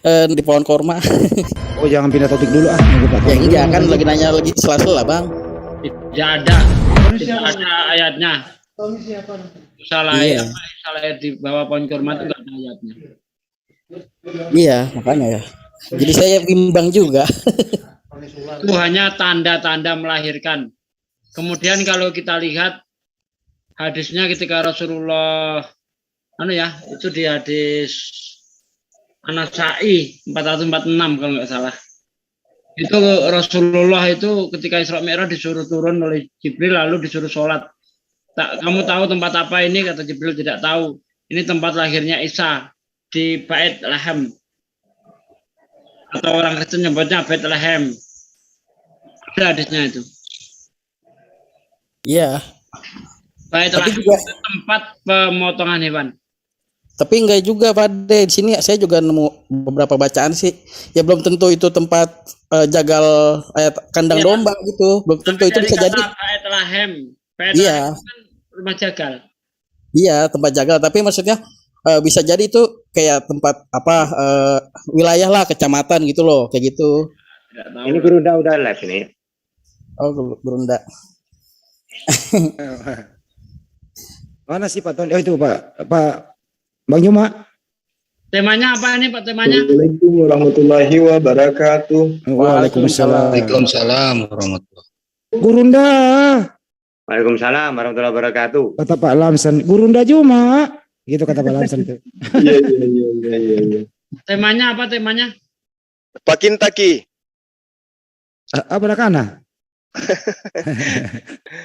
di pohon korma. Oh, jangan pindah topik dulu ah. Nunggu Pak Ya Tony enggak dulu. kan lagi nanya lagi sela-sela bang. Tidak ada, tidak ada ayatnya. Salah Iya. ayat, salah ayat di bawah pohon kurma itu nggak ada ayatnya. Iya makanya ya. Jadi saya bimbang juga. Itu hanya tanda-tanda melahirkan. Kemudian kalau kita lihat hadisnya ketika Rasulullah, itu di hadis An-Nasa'i 446 kalau nggak salah. Itu Rasulullah itu ketika Isra Mi'raj disuruh turun oleh Jibril lalu disuruh sholat. Kamu tahu tempat apa ini? Kata Jibril, tidak tahu. Ini tempat lahirnya Isa di Bait Lahem. Atau orang Kristen nyebutnya Bait Lahem. Ada hadisnya itu. Iya. Bait Tapi Lahem juga- itu tempat pemotongan hewan. Tapi enggak juga Pak De. Di sini saya juga nemu beberapa bacaan sih. Ya belum tentu itu tempat jagal kandang Iya. domba gitu. Belum tentu itu Dari bisa kata jadi. Bait Lahem. Bait Iya. Lahem kan rumah jagal. Iya tempat jagal. Tapi maksudnya bisa jadi itu kayak tempat wilayah lah kecamatan gitu loh kayak gitu. Tidak tahu. Ini Gurunda udah live ini. Oh Berunda. Mana sih Pak Tony? Oh itu Pak Bang Juma. Temanya apa ini Pak temanya? Assalamualaikum warahmatullahi wabarakatuh. Waalaikumsalam. Waalaikumsalam warahmatullahi. Gurunda. Waalaikumsalam warahmatullahi wabarakatuh. Kata Pak Lamsan, Gurunda Juma. Gitu kata Pak Lamsan itu. Iya. Temanya apa temanya? Pakintaki. Apa nakana?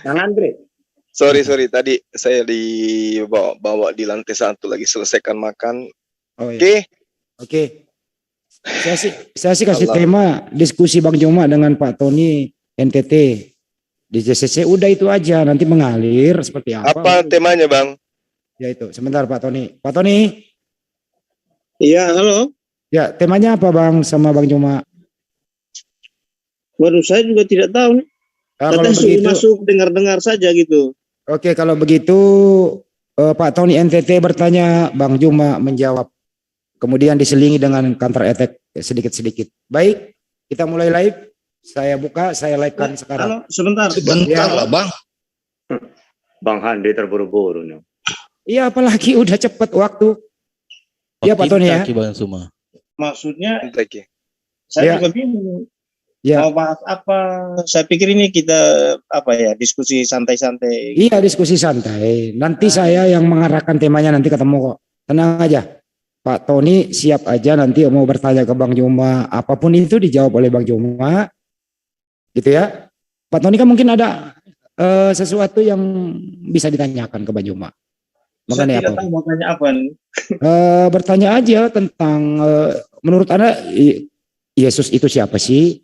Kang Andre. Sorry, tadi saya bawa di lantai satu lagi selesaikan makan. Oh iya. Oke. Oke. Saya sih kasih Allah. tema diskusi Bang Juma dengan Pak Tony NTT di JCC. Udah itu aja, nanti mengalir seperti apa. Apa temanya, Bang? Ya itu. Sebentar Pak Tony. Pak Tony, Iya, halo. ya temanya apa Bang sama Bang Juma? Waduh, saya juga tidak tahu nih. Kalau Katanya suruh begitu, masuk dengar-dengar saja gitu. oke kalau begitu Pak Tony NTT bertanya, Bang Juma menjawab. Kemudian diselingi dengan counter attack sedikit-sedikit. Baik, kita mulai live. Saya buka, saya live-kan sekarang. Halo, sebentar. Sebentar lah bang. Bang Handi terburu-buru nih. Iya, apalagi udah cepet waktu. Iya Pak Tony ya. Pakintaki Bang Suma. Maksudnya Pakintaki. saya Ya. juga bingung. Ya. Mau bahas apa? Saya pikir ini kita diskusi santai-santai. Iya, diskusi santai. Nanti saya yang mengarahkan temanya nanti ketemu kok. Tenang aja. Pak Tony siap aja nanti mau bertanya ke Bang Juma. Apapun itu dijawab oleh Bang Juma. Gitu ya. Pak Tony kan mungkin ada sesuatu yang bisa ditanyakan ke Bang Juma. Saya Mengenai tidak apa? tahu mau tanya apa nih. Bertanya aja tentang menurut Anda Yesus itu siapa sih?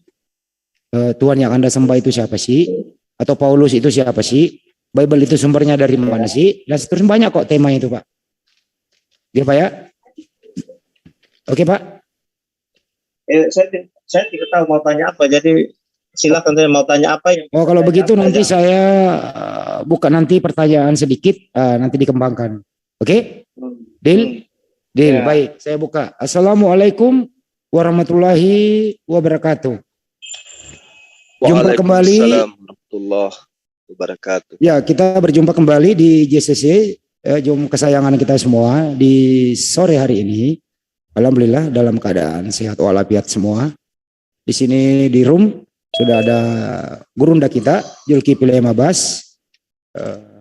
Tuhan yang Anda sembah itu siapa sih? Atau Paulus itu siapa sih? Bible itu sumbernya dari mana sih? Dan seterusnya banyak kok tema itu Pak. Ya Pak ya? Oke Pak? Saya tidak tahu mau tanya apa. Jadi silakan saya mau tanya apa yang. Oh kalau Tanya begitu apa nanti aja. saya buka nanti pertanyaan sedikit, nanti dikembangkan. Oke? Deal? Deal, Ya. baik. Saya buka. Assalamualaikum warahmatullahi wabarakatuh. Jumpa kembali. Waalaikumsalam warahmatullahi wabarakatuh. Ya, kita berjumpa kembali di JCC, Jum kesayangan kita semua di sore hari ini. Alhamdulillah dalam keadaan sehat walafiat semua. Di sini di room sudah ada gurunda kita, Zulkifli Mabas,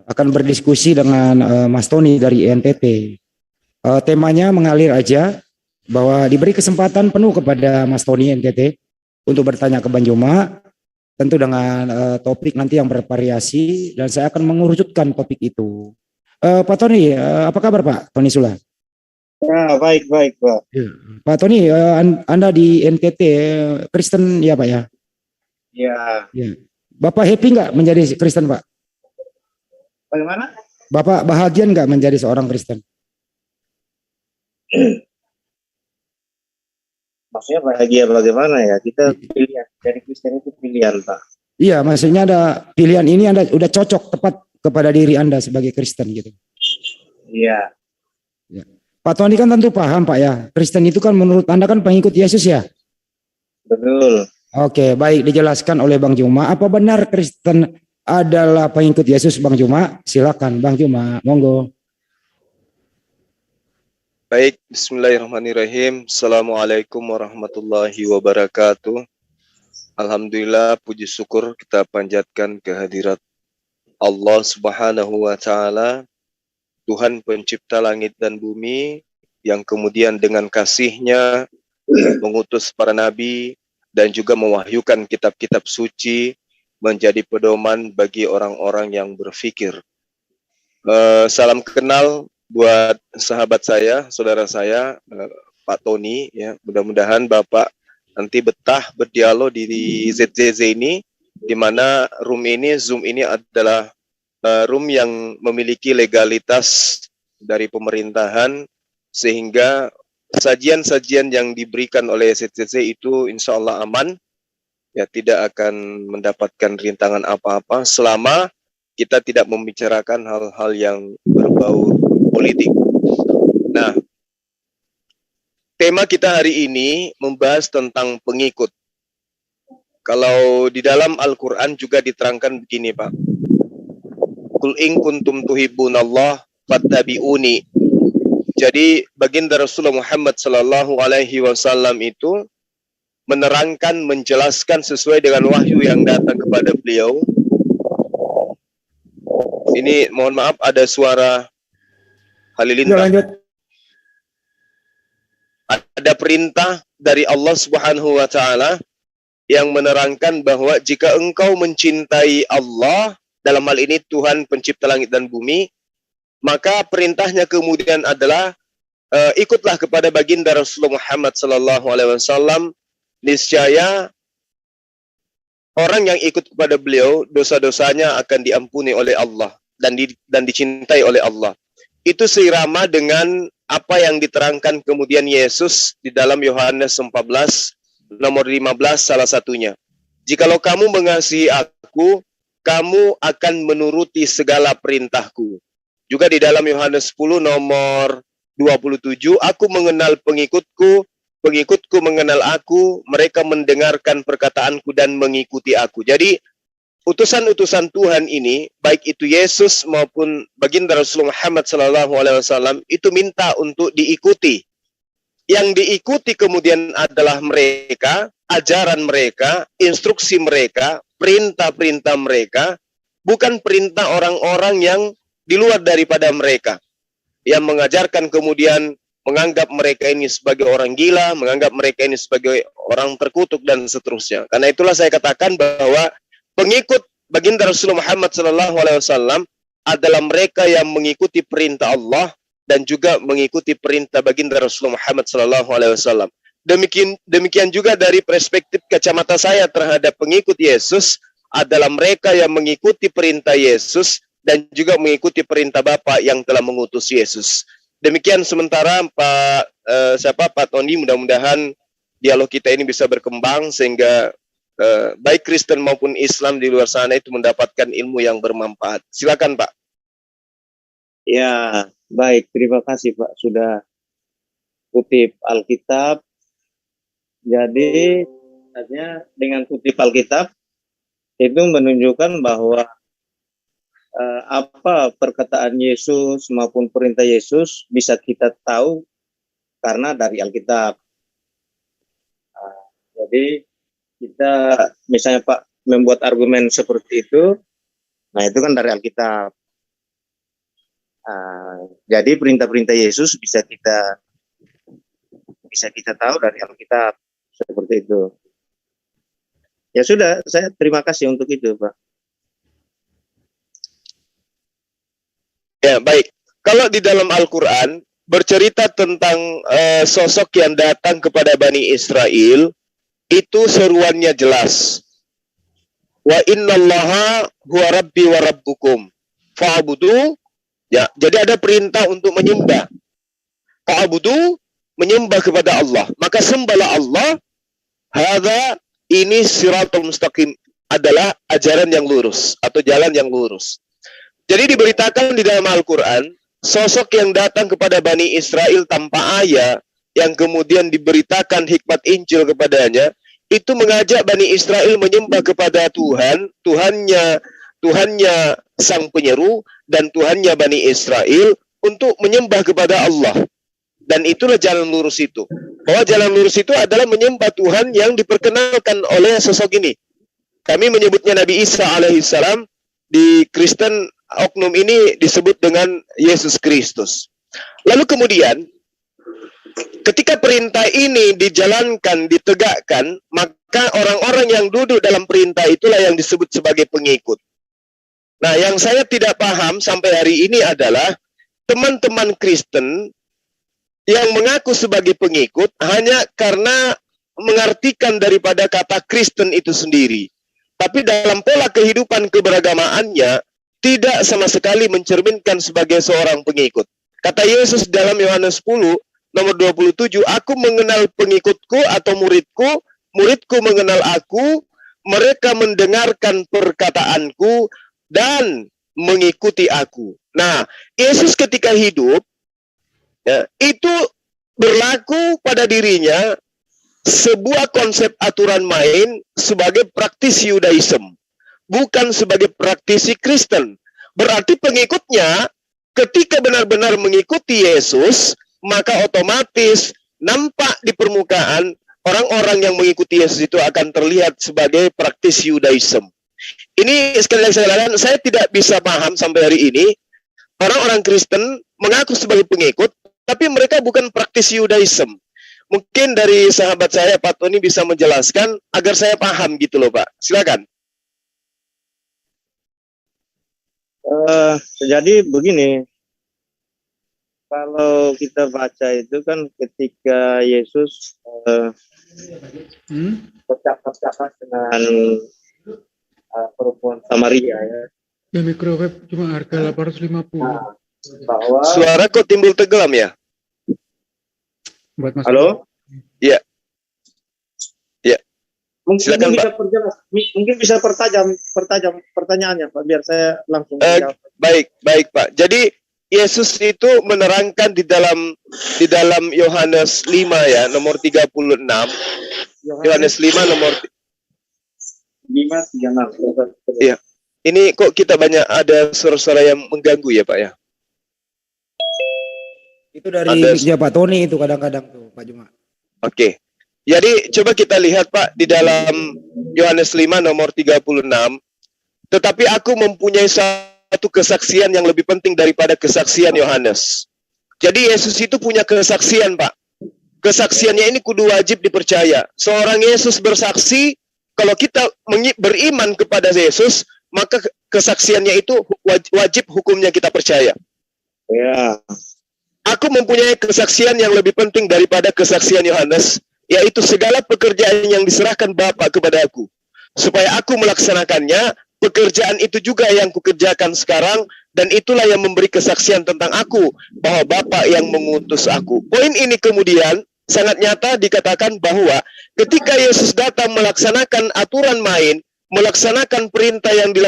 akan berdiskusi dengan Mas Tony dari NTT. Temanya mengalir aja, bahwa diberi kesempatan penuh kepada Mas Tony NTT untuk bertanya ke Bang Juma. Tentu dengan topik nanti yang bervariasi dan saya akan mengerucutkan topik itu. Pak Tony, apa kabar Pak Tony Sula? Ya, baik Pak. Pak Tony, Anda di NTT Kristen ya Pak ya? Ya. Bapak happy nggak menjadi Kristen Pak? Bagaimana? Bapak bahagia nggak menjadi seorang Kristen? Maksudnya bahagia bagaimana ya? Kita pilihan. Jadi Kristen itu pilihan Pak. Iya, maksudnya ada pilihan ini Anda udah cocok tepat kepada diri Anda sebagai Kristen gitu. Iya. Pak Tony kan tentu paham Pak ya. Kristen itu kan menurut Anda kan pengikut Yesus ya. Betul. Oke, baik dijelaskan oleh Bang Juma. Apa benar Kristen adalah pengikut Yesus Bang Juma? Silakan Bang Juma, monggo. Baik, bismillahirrahmanirrahim. Assalamualaikum warahmatullahi wabarakatuh. Alhamdulillah, puji syukur kita panjatkan kehadirat Allah Subhanahu wa Ta'ala, Tuhan pencipta langit dan bumi, yang kemudian dengan kasih-Nya mengutus para nabi dan juga mewahyukan kitab-kitab suci menjadi pedoman bagi orang-orang yang berfikir. Salam kenal buat sahabat saya, saudara saya, Pak Tony. Ya, mudah-mudahan Bapak nanti betah berdialog di ZZZ ini, di mana Zoom ini adalah room yang memiliki legalitas dari pemerintahan, sehingga sajian-sajian yang diberikan oleh ZZZ itu insya Allah aman, ya, tidak akan mendapatkan rintangan apa-apa selama kita tidak membicarakan hal-hal yang berbau politik. Nah, tema kita hari ini membahas tentang pengikut. Kalau di dalam Al-Quran juga diterangkan begini, Pak. Qul in kuntum tuhibbunallah fattabi'uni. Jadi baginda Rasulullah Muhammad sallallahu alaihi wasallam itu menerangkan, menjelaskan sesuai dengan wahyu yang datang kepada beliau. Ini mohon maaf ada suara halilintar. Lanjut. Ada perintah dari Allah Subhanahu wa Ta'ala yang menerangkan bahwa jika engkau mencintai Allah, dalam hal ini Tuhan pencipta langit dan bumi, maka perintahnya kemudian adalah ikutlah kepada baginda Rasulullah Muhammad sallallahu alaihi wasallam. Niscaya orang yang ikut kepada beliau, dosa-dosanya akan diampuni oleh Allah dan dicintai oleh Allah. Itu seirama dengan apa yang diterangkan kemudian Yesus di dalam Yohanes 14 nomor 15 salah satunya. Jikalau kamu mengasihi aku, kamu akan menuruti segala perintahku. Juga di dalam Yohanes 10 nomor 27, aku mengenal pengikutku, pengikutku mengenal aku, mereka mendengarkan perkataanku dan mengikuti aku. Jadi utusan-utusan Tuhan ini, baik itu Yesus maupun baginda Rasulullah Muhammad SAW, itu minta untuk diikuti. Yang diikuti kemudian adalah mereka, ajaran mereka, instruksi mereka, perintah-perintah mereka, bukan perintah orang-orang yang di luar daripada mereka, yang mengajarkan kemudian menganggap mereka ini sebagai orang gila, menganggap mereka ini sebagai orang terkutuk dan seterusnya. Karena itulah saya katakan bahwa pengikut baginda Rasulullah Muhammad SAW adalah mereka yang mengikuti perintah Allah dan juga mengikuti perintah baginda Rasulullah Muhammad SAW. Demikian juga dari perspektif kacamata saya terhadap pengikut Yesus adalah mereka yang mengikuti perintah Yesus dan juga mengikuti perintah Bapa yang telah mengutus Yesus. Demikian sementara Pak Tony, mudah-mudahan dialog kita ini bisa berkembang sehingga baik Kristen maupun Islam di luar sana itu mendapatkan ilmu yang bermanfaat. Silakan Pak. Ya, baik. Terima kasih Pak sudah kutip Alkitab. Jadi, artinya dengan kutip Alkitab itu menunjukkan bahwa apa perkataan Yesus maupun perintah Yesus bisa kita tahu karena dari Alkitab. Jadi kita misalnya Pak membuat argumen seperti itu, nah itu kan dari Alkitab. Jadi perintah-perintah Yesus bisa kita tahu dari Alkitab seperti itu. Ya sudah, saya terima kasih untuk itu, Pak. Ya, baik. Kalau di dalam Al-Quran bercerita tentang sosok yang datang kepada Bani Israel, itu seruannya jelas. Wa innallaha huwa rabbi wa rabbukum fa'budu. Ya, jadi ada perintah untuk menyembah. Fa'budu, menyembah kepada Allah. Maka sembahlah Allah. Hadza, ini siratul mustaqim, adalah ajaran yang lurus atau jalan yang lurus. Jadi diberitakan di dalam Al-Quran, sosok yang datang kepada Bani Israel tanpa ayah, yang kemudian diberitakan hikmat Injil kepadanya, itu mengajak Bani Israel menyembah kepada Tuhan, Tuhannya Sang Penyeru, dan Tuhannya Bani Israel untuk menyembah kepada Allah. Dan itulah jalan lurus itu. Bahwa jalan lurus itu adalah menyembah Tuhan yang diperkenalkan oleh sosok ini. Kami menyebutnya Nabi Isa alaihissalam, di Kristen oknum ini disebut dengan Yesus Kristus. Lalu kemudian, ketika perintah ini dijalankan, ditegakkan, maka orang-orang yang duduk dalam perintah itulah yang disebut sebagai pengikut. Nah, yang saya tidak paham sampai hari ini adalah teman-teman Kristen yang mengaku sebagai pengikut hanya karena mengartikan daripada kata Kristen itu sendiri. Tapi dalam pola kehidupan keberagamaannya tidak sama sekali mencerminkan sebagai seorang pengikut. Kata Yesus dalam Yohanes 10 nomor 27, aku mengenal pengikutku atau muridku, muridku mengenal aku, mereka mendengarkan perkataanku dan mengikuti aku. Nah, Yesus ketika hidup, ya, itu berlaku pada dirinya sebuah konsep aturan main sebagai praktisi Yudaism, bukan sebagai praktisi Kristen. Berarti pengikutnya ketika benar-benar mengikuti Yesus, maka otomatis nampak di permukaan orang-orang yang mengikuti Yesus itu akan terlihat sebagai praktisi Yudaism. Ini sekali lagi saya tidak bisa paham sampai hari ini, orang-orang Kristen mengaku sebagai pengikut, tapi mereka bukan praktisi Yudaism. Mungkin dari sahabat saya, Pak Tony, bisa menjelaskan agar saya paham gitu loh, Pak. Silakan. Jadi begini, kalau kita baca itu kan ketika Yesus bercakap-cakap dengan perempuan Samaria, ya. Ya, microwave cuma harga 850. Nah, bahwa Suara kok timbul tenggelam ya? Buat Mas. halo, Iya. Ya. mungkin Silakan, bisa perjelas, mungkin bisa pertajam pertanyaannya, Pak, biar saya langsung jawab. Baik, Pak. Jadi Yesus itu menerangkan di dalam Yohanes 5 ya, nomor 36. Yohanes 5 nomor 5:36. Iya. Ini kok kita banyak ada suara-suara yang mengganggu ya, Pak ya? Itu dari Ada- mic-nya Pak Tony itu kadang-kadang tuh Pak Juma. Oke. Jadi coba kita lihat Pak di dalam Yohanes 5 nomor 36. Tetapi aku mempunyai satu kesaksian yang lebih penting daripada kesaksian Yohanes. Jadi Yesus itu punya kesaksian, Pak. Kesaksiannya ini kudu wajib dipercaya. Seorang Yesus bersaksi, kalau kita beriman kepada Yesus, maka kesaksiannya itu wajib hukumnya kita percaya. Ya, Aku mempunyai kesaksian yang lebih penting daripada kesaksian Yohanes, yaitu segala pekerjaan yang diserahkan Bapa kepada aku. Supaya aku melaksanakannya, pekerjaan itu juga yang kukerjakan sekarang, dan itulah yang memberi kesaksian tentang aku, bahwa Bapa yang mengutus aku. Poin ini kemudian sangat nyata dikatakan bahwa ketika Yesus datang melaksanakan aturan main, melaksanakan perintah yang di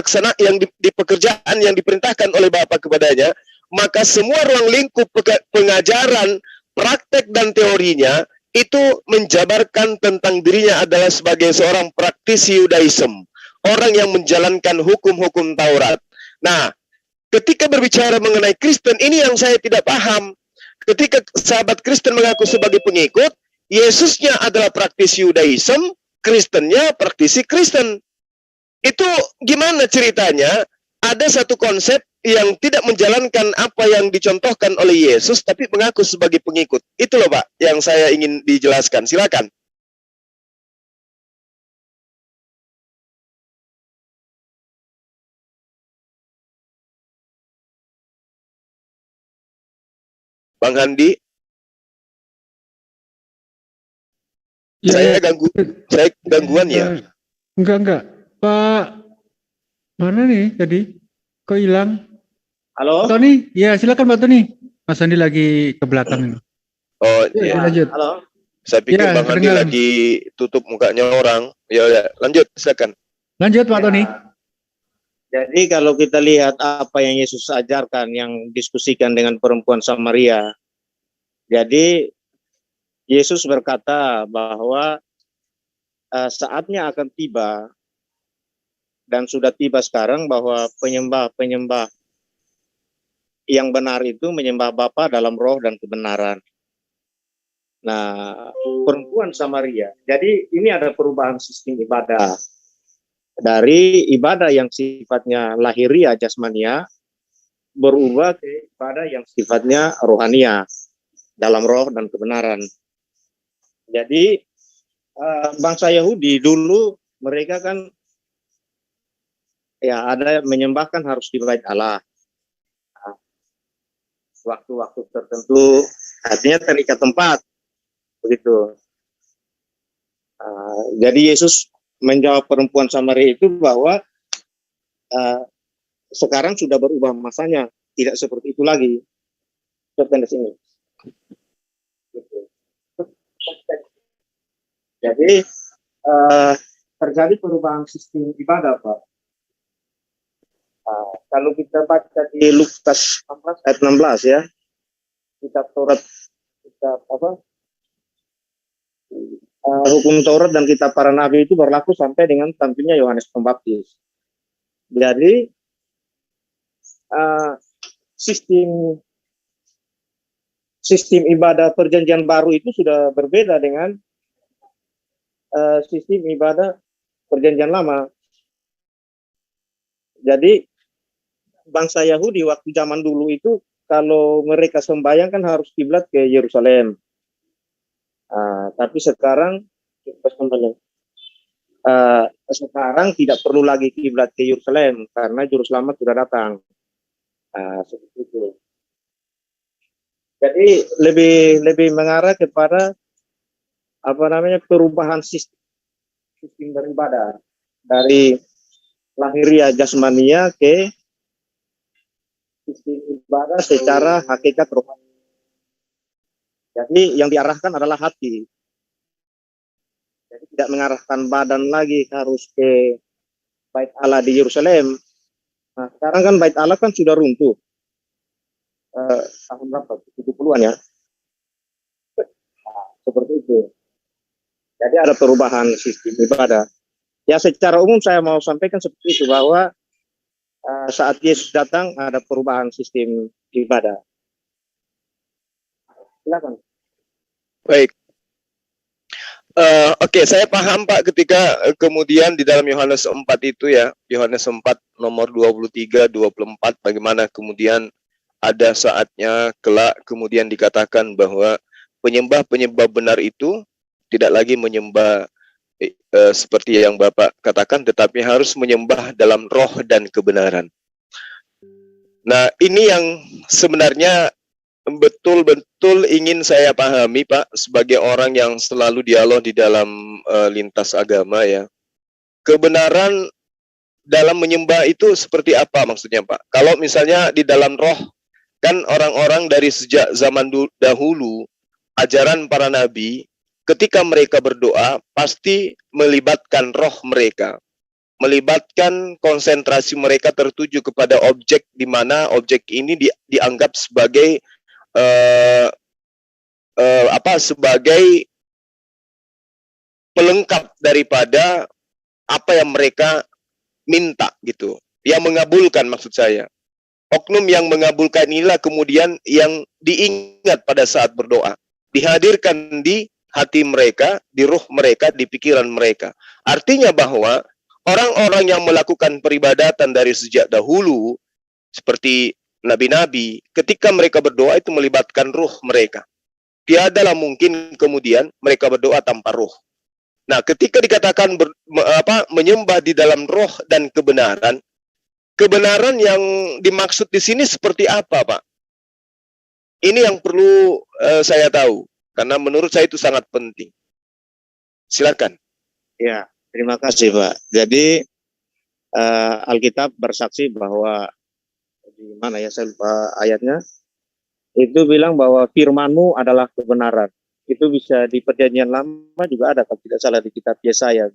pekerjaan yang diperintahkan oleh Bapa kepadanya, maka semua ruang lingkup pengajaran, praktek dan teorinya itu menjabarkan tentang dirinya adalah sebagai seorang praktisi Yudaism, orang yang menjalankan hukum-hukum Taurat. Nah, ketika berbicara mengenai Kristen, ini yang saya tidak paham. Ketika sahabat Kristen mengaku sebagai pengikut, Yesusnya adalah praktisi Yudaism, Kristennya praktisi Kristen. Itu gimana ceritanya? Ada satu konsep yang tidak menjalankan apa yang dicontohkan oleh Yesus, tapi mengaku sebagai pengikut. Itu loh Pak, yang saya ingin dijelaskan. Silakan. Bang Handi, Ya, saya gangguan ya. Enggak. Pak, mana nih tadi? Kok hilang? halo, Tony, ya silakan Pak Tony. Mas Andi lagi ke belakang ini. Oh Ya, iya, lanjut. halo. saya pikir Ya, Bang Handi kedengaran. lagi tutup mukanya orang. Ya, lanjut, silakan. Lanjut Pak Tony. Jadi kalau kita lihat apa yang Yesus ajarkan, yang diskusikan dengan perempuan Samaria, jadi Yesus berkata bahwa saatnya akan tiba dan sudah tiba sekarang bahwa penyembah-penyembah yang benar itu menyembah Bapa dalam roh dan kebenaran. Nah, perempuan Samaria. Jadi ini ada perubahan sistem ibadah. Dari ibadah yang sifatnya lahiriah jasmania berubah ke ibadah yang sifatnya rohania dalam roh dan kebenaran. Jadi bangsa Yahudi dulu mereka kan ya ada menyembahkan harus di bait Allah. Waktu-waktu tertentu artinya terikat tempat begitu. Jadi Yesus menjawab perempuan Samaria itu bahwa sekarang sudah berubah masanya, tidak seperti itu lagi. Seperti sini. Jadi terjadi perubahan sistem ibadah, Pak. Kalau kita baca di Lukas 16 ayat 16 ya, kitab Taurat, kitab apa? Hukum Taurat dan kitab para nabi itu berlaku sampai dengan tampilnya Yohanes Pembaptis. Jadi sistem ibadah perjanjian baru itu sudah berbeda dengan sistem ibadah perjanjian lama. Jadi bangsa Yahudi waktu zaman dulu itu kalau mereka sembahyang kan harus kiblat ke Yerusalem. Tapi sekarang tidak perlu lagi kiblat ke Yerusalem karena juru selamat sudah datang. Seperti itu. Jadi lebih mengarah kepada perubahan sistem beribadah dari lahiriah jasmania ke sistem ibadah secara hakikat rohani. Jadi yang diarahkan adalah hati. Jadi tidak mengarahkan badan lagi harus ke bait Allah di Yerusalem. Nah, sekarang kan bait Allah kan sudah runtuh. Tahun berapa? 70-an ya. Seperti itu. Jadi ada perubahan sistem ibadah. Ya secara umum saya mau sampaikan seperti itu bahwa saat Yesus datang ada perubahan sistem ibadah. Silakan. Baik. Oke, saya paham Pak ketika kemudian di dalam Yohanes 4 itu ya, Yohanes 4 nomor 23, 24, bagaimana kemudian ada saatnya kelak kemudian dikatakan bahwa penyembah-penyembah benar itu tidak lagi menyembah seperti yang Bapak katakan, tetapi harus menyembah dalam roh dan kebenaran. Nah, ini yang sebenarnya betul-betul ingin saya pahami Pak sebagai orang yang selalu dialog di dalam lintas agama ya. Kebenaran dalam menyembah itu seperti apa maksudnya Pak? Kalau misalnya di dalam roh kan orang-orang dari sejak zaman dahulu ajaran para nabi ketika mereka berdoa pasti melibatkan roh mereka. Melibatkan konsentrasi mereka tertuju kepada objek di mana objek ini dianggap sebagai sebagai pelengkap daripada apa yang mereka minta gitu. Yang mengabulkan maksud saya. Oknum yang mengabulkan inilah kemudian yang diingat pada saat berdoa. Dihadirkan di hati mereka, di ruh mereka, di pikiran mereka. Artinya bahwa orang-orang yang melakukan peribadatan dari sejak dahulu seperti nabi-nabi, ketika mereka berdoa itu melibatkan ruh mereka. Tiadalah mungkin kemudian mereka berdoa tanpa ruh. Nah, ketika dikatakan menyembah di dalam roh dan kebenaran, kebenaran yang dimaksud di sini seperti apa, Pak? Ini yang perlu saya tahu, karena menurut saya itu sangat penting. Silakan. Ya, terima kasih Pak. Jadi Alkitab bersaksi bahwa di mana ya saya lupa ayatnya, itu bilang bahwa firman-Mu adalah kebenaran. Itu bisa di perjanjian lama juga ada kalau tidak salah di kitab Yesaya.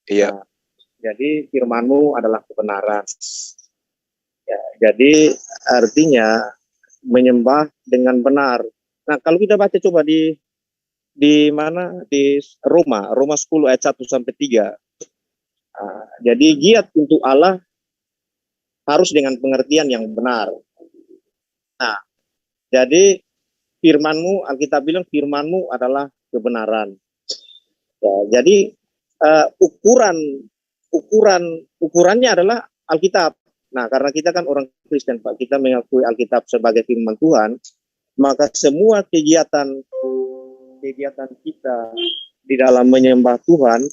Iya. Nah, Jadi firman-Mu adalah kebenaran. Ya, jadi artinya menyembah dengan benar. Nah, kalau kita baca coba di mana, di Roma 10 ayat 1 sampai 3. Jadi giat untuk Allah harus dengan pengertian yang benar. Nah, jadi firman-Mu, Alkitab bilang firman-Mu adalah kebenaran. Ya, jadi ukurannya adalah Alkitab. Nah, karena kita kan orang Kristen, Pak, kita mengakui Alkitab sebagai firman Tuhan, maka semua kegiatan kita di dalam menyembah Tuhan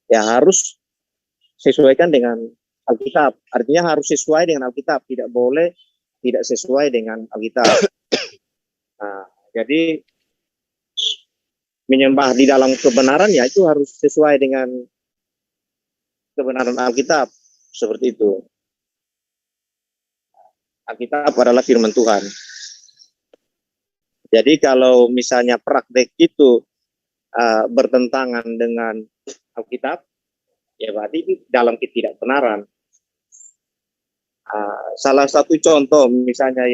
ya harus sesuaikan dengan Alkitab. Artinya harus sesuai dengan Alkitab, tidak boleh tidak sesuai dengan Alkitab. Nah, jadi menyembah di dalam kebenaran ya itu harus sesuai dengan kebenaran Alkitab, seperti itu. Alkitab adalah firman Tuhan. Jadi kalau misalnya praktek itu bertentangan dengan Alkitab, ya berarti itu dalam ketidakbenaran. Salah satu contoh misalnya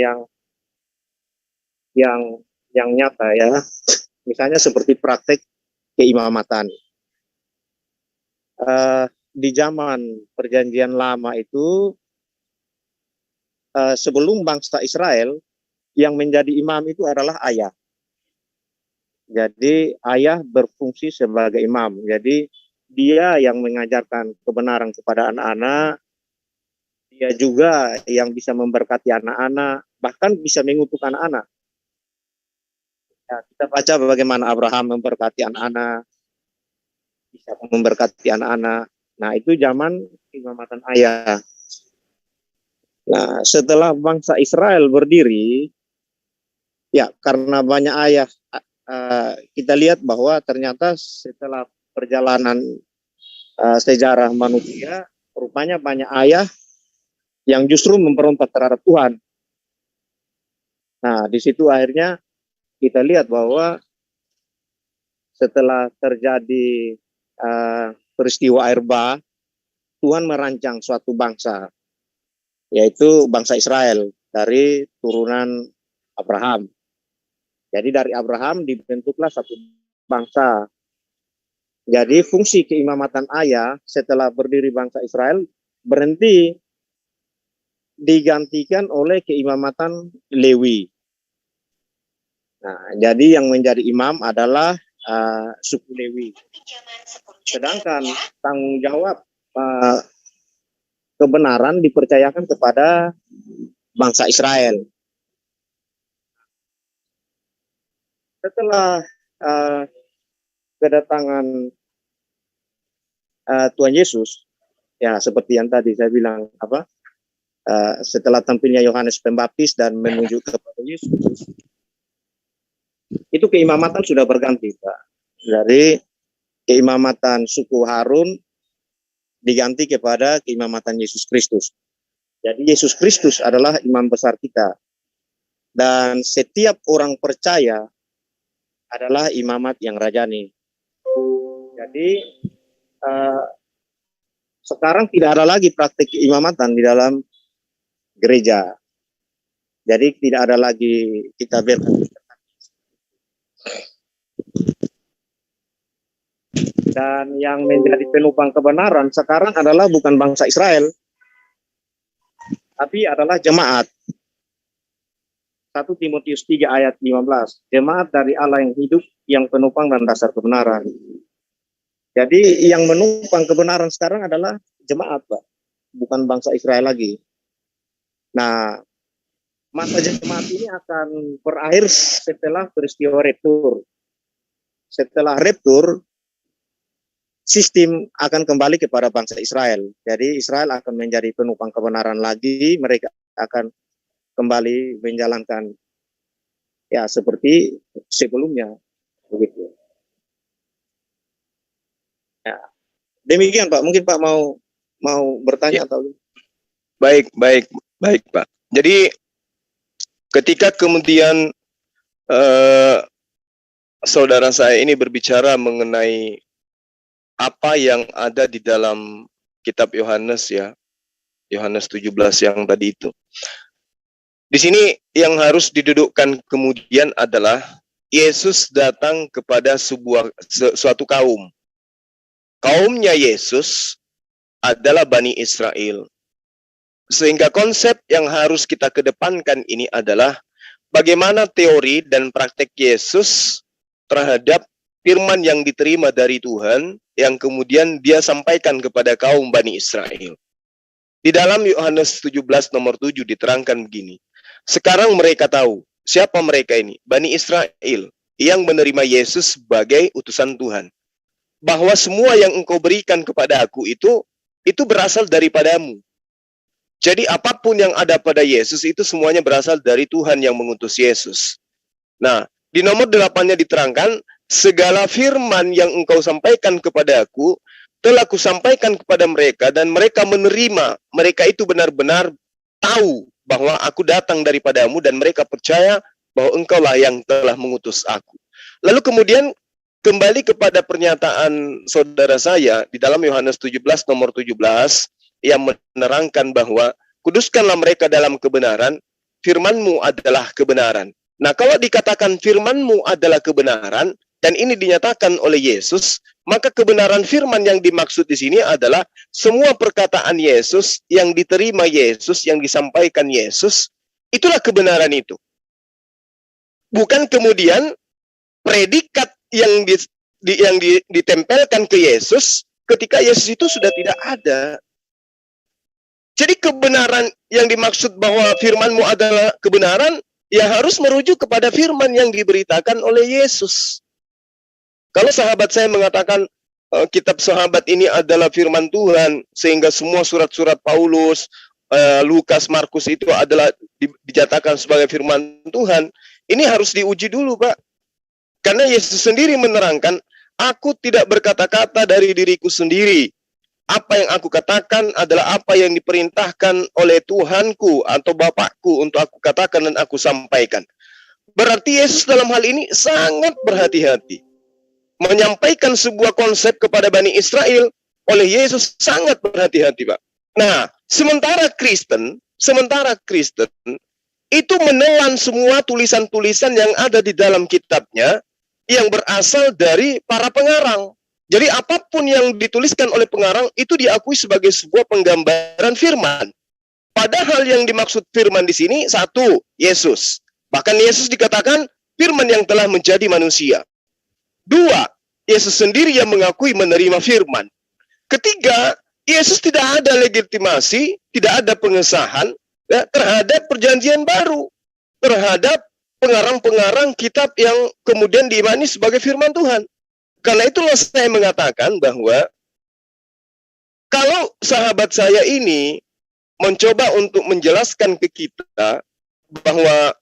yang nyata ya, misalnya seperti praktek keimamatan. Di zaman Perjanjian Lama itu sebelum bangsa Israel yang menjadi imam itu adalah ayah. Jadi ayah berfungsi sebagai imam. Jadi dia yang mengajarkan kebenaran kepada anak-anak. Dia juga yang bisa memberkati anak-anak, bahkan bisa mengutuk anak-anak. Ya, kita baca bagaimana Abraham memberkati anak-anak, bisa memberkati anak-anak. Nah, itu zaman imamatan ayah. Nah, setelah bangsa Israel berdiri, ya karena banyak ayah, kita lihat bahwa ternyata setelah perjalanan sejarah manusia, rupanya banyak ayah yang justru memberontak terhadap Tuhan. Nah, di situ akhirnya kita lihat bahwa setelah terjadi peristiwa air bah, Tuhan merancang suatu bangsa, yaitu bangsa Israel dari turunan Abraham. Jadi dari Abraham dibentuklah satu bangsa. Jadi fungsi keimamatan ayah setelah berdiri bangsa Israel berhenti, digantikan oleh keimamatan Lewi. Nah, jadi yang menjadi imam adalah suku Lewi. Sedangkan tanggung jawab kebenaran dipercayakan kepada bangsa Israel. Setelah kedatangan Tuhan Yesus, ya seperti yang tadi saya bilang, setelah tampilnya Yohanes Pembaptis dan menunjuk kepada Yesus, itu keimamatan sudah berganti, Pak. Dari keimamatan suku Harun diganti kepada keimamatan Yesus Kristus. Jadi Yesus Kristus adalah imam besar kita. Dan setiap orang percaya adalah imamat yang rajani. Jadi sekarang tidak ada lagi praktik keimamatan di dalam gereja. Jadi tidak ada lagi kita biarkan. Dan yang menjadi penopang kebenaran sekarang adalah bukan bangsa Israel, tapi adalah jemaat. 1 Timotius 3 ayat 15. Jemaat dari Allah yang hidup, yang penopang dan dasar kebenaran. Jadi yang menopang kebenaran sekarang adalah jemaat, Pak. Bukan bangsa Israel lagi. Nah, masa jemaat ini akan berakhir setelah peristiwa raptur. Setelah raptur, sistem akan kembali kepada bangsa Israel. Jadi Israel akan menjadi penopang kebenaran lagi. Mereka akan kembali menjalankan ya seperti sebelumnya, begitu. Ya, demikian Pak. Mungkin Pak mau bertanya atau? Baik, Pak. Jadi ketika kemudian saudara saya ini berbicara mengenai apa yang ada di dalam kitab Yohanes ya. Yohanes 17 yang tadi itu. Di sini yang harus didudukkan kemudian adalah Yesus datang kepada suatu kaum. Kaumnya Yesus adalah Bani Israel. Sehingga konsep yang harus kita kedepankan ini adalah bagaimana teori dan praktek Yesus terhadap firman yang diterima dari Tuhan yang kemudian dia sampaikan kepada kaum Bani Israel. Di dalam Yohanes 17 nomor 7 diterangkan begini. Sekarang mereka tahu siapa mereka ini, Bani Israel yang menerima Yesus sebagai utusan Tuhan. Bahwa semua yang engkau berikan kepada aku itu berasal daripadamu. Jadi apapun yang ada pada Yesus itu semuanya berasal dari Tuhan yang mengutus Yesus. Nah, di nomor 8-nya diterangkan, segala firman yang engkau sampaikan kepada aku, telah kusampaikan kepada mereka, dan mereka menerima. Mereka itu benar-benar tahu bahwa aku datang daripadamu, dan mereka percaya bahwa engkaulah yang telah mengutus aku. Lalu kemudian kembali kepada pernyataan saudara saya di dalam Yohanes 17 nomor 17 yang menerangkan bahwa kuduskanlah mereka dalam kebenaran, firman-Mu adalah kebenaran. Nah, kalau dikatakan firman-Mu adalah kebenaran dan ini dinyatakan oleh Yesus, maka kebenaran firman yang dimaksud di sini adalah semua perkataan Yesus yang diterima Yesus, yang disampaikan Yesus, itulah kebenaran itu. Bukan kemudian predikat yang ditempelkan ke Yesus ketika Yesus itu sudah tidak ada. Jadi kebenaran yang dimaksud bahwa firman-Mu adalah kebenaran, ya harus merujuk kepada firman yang diberitakan oleh Yesus. Kalau sahabat saya mengatakan kitab sahabat ini adalah firman Tuhan, sehingga semua surat-surat Paulus, Lukas, Markus itu adalah dijatakan sebagai firman Tuhan, ini harus diuji dulu, Pak. Karena Yesus sendiri menerangkan, aku tidak berkata-kata dari diriku sendiri. Apa yang aku katakan adalah apa yang diperintahkan oleh Tuhanku atau Bapakku untuk aku katakan dan aku sampaikan. Berarti Yesus dalam hal ini sangat berhati-hati. Menyampaikan sebuah konsep kepada Bani Israel oleh Yesus sangat berhati-hati, Pak. Nah, sementara Kristen itu menelan semua tulisan-tulisan yang ada di dalam kitabnya yang berasal dari para pengarang. Jadi apapun yang dituliskan oleh pengarang itu diakui sebagai sebuah penggambaran firman. Padahal yang dimaksud firman di sini satu, Yesus. Bahkan Yesus dikatakan firman yang telah menjadi manusia. Dua, Yesus sendiri yang mengakui menerima firman. Ketiga, Yesus tidak ada legitimasi, tidak ada pengesahan ya, terhadap perjanjian baru, terhadap pengarang-pengarang kitab yang kemudian diimani sebagai firman Tuhan. Karena itulah saya mengatakan bahwa kalau sahabat saya ini mencoba untuk menjelaskan ke kita bahwa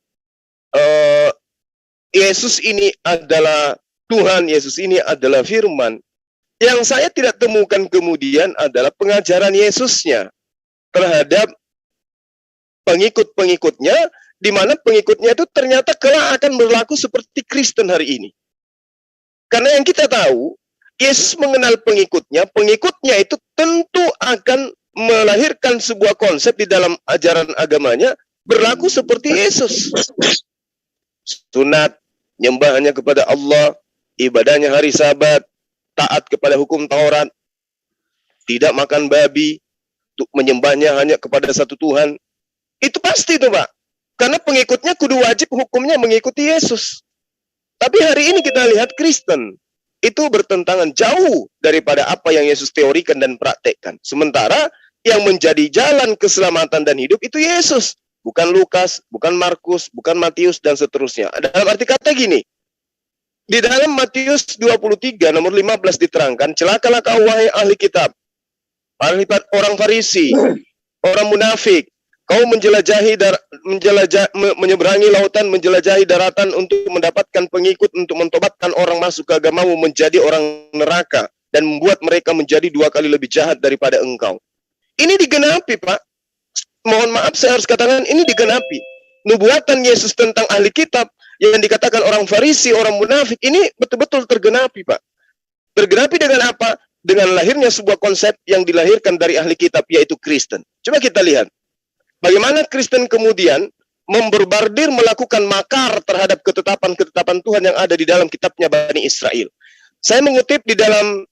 Yesus ini adalah Tuhan, Yesus ini adalah firman, yang saya tidak temukan kemudian adalah pengajaran Yesusnya terhadap pengikut-pengikutnya, di mana pengikutnya itu ternyata kelak akan berlaku seperti Kristen hari ini. Karena yang kita tahu, Yesus mengenal pengikutnya itu tentu akan melahirkan sebuah konsep di dalam ajaran agamanya, berlaku seperti Yesus. Sunat, nyembah hanya kepada Allah, ibadahnya hari Sabat, taat kepada hukum Taurat, tidak makan babi, menyembahnya hanya kepada satu Tuhan. Itu pasti itu, Pak. Karena pengikutnya kudu wajib hukumnya mengikuti Yesus. Tapi hari ini kita lihat Kristen itu bertentangan jauh daripada apa yang Yesus teorikan dan praktekkan. Sementara yang menjadi jalan keselamatan dan hidup itu Yesus. Bukan Lukas, bukan Markus, bukan Matius, dan seterusnya. Dalam arti kata gini, di dalam Matius 23 nomor 15 diterangkan, celakalah kau wahai ahli kitab, orang Farisi, orang munafik, kau menyeberangi lautan, menjelajahi daratan untuk mendapatkan pengikut, untuk mentobatkan orang masuk ke agamamu menjadi orang neraka, dan membuat mereka menjadi 2 kali lebih jahat daripada engkau. Ini digenapi, Pak. Mohon maaf saya harus katakan, ini digenapi. Nubuatan Yesus tentang ahli kitab yang dikatakan orang Farisi, orang munafik, ini betul-betul tergenapi, Pak. Tergenapi dengan apa? dengan lahirnya sebuah konsep yang dilahirkan dari ahli kitab, yaitu Kristen. Coba kita lihat bagaimana Kristen kemudian memborbardir, melakukan makar terhadap ketetapan-ketetapan Tuhan yang ada di dalam kitabnya Bani Israel. Saya mengutip di dalam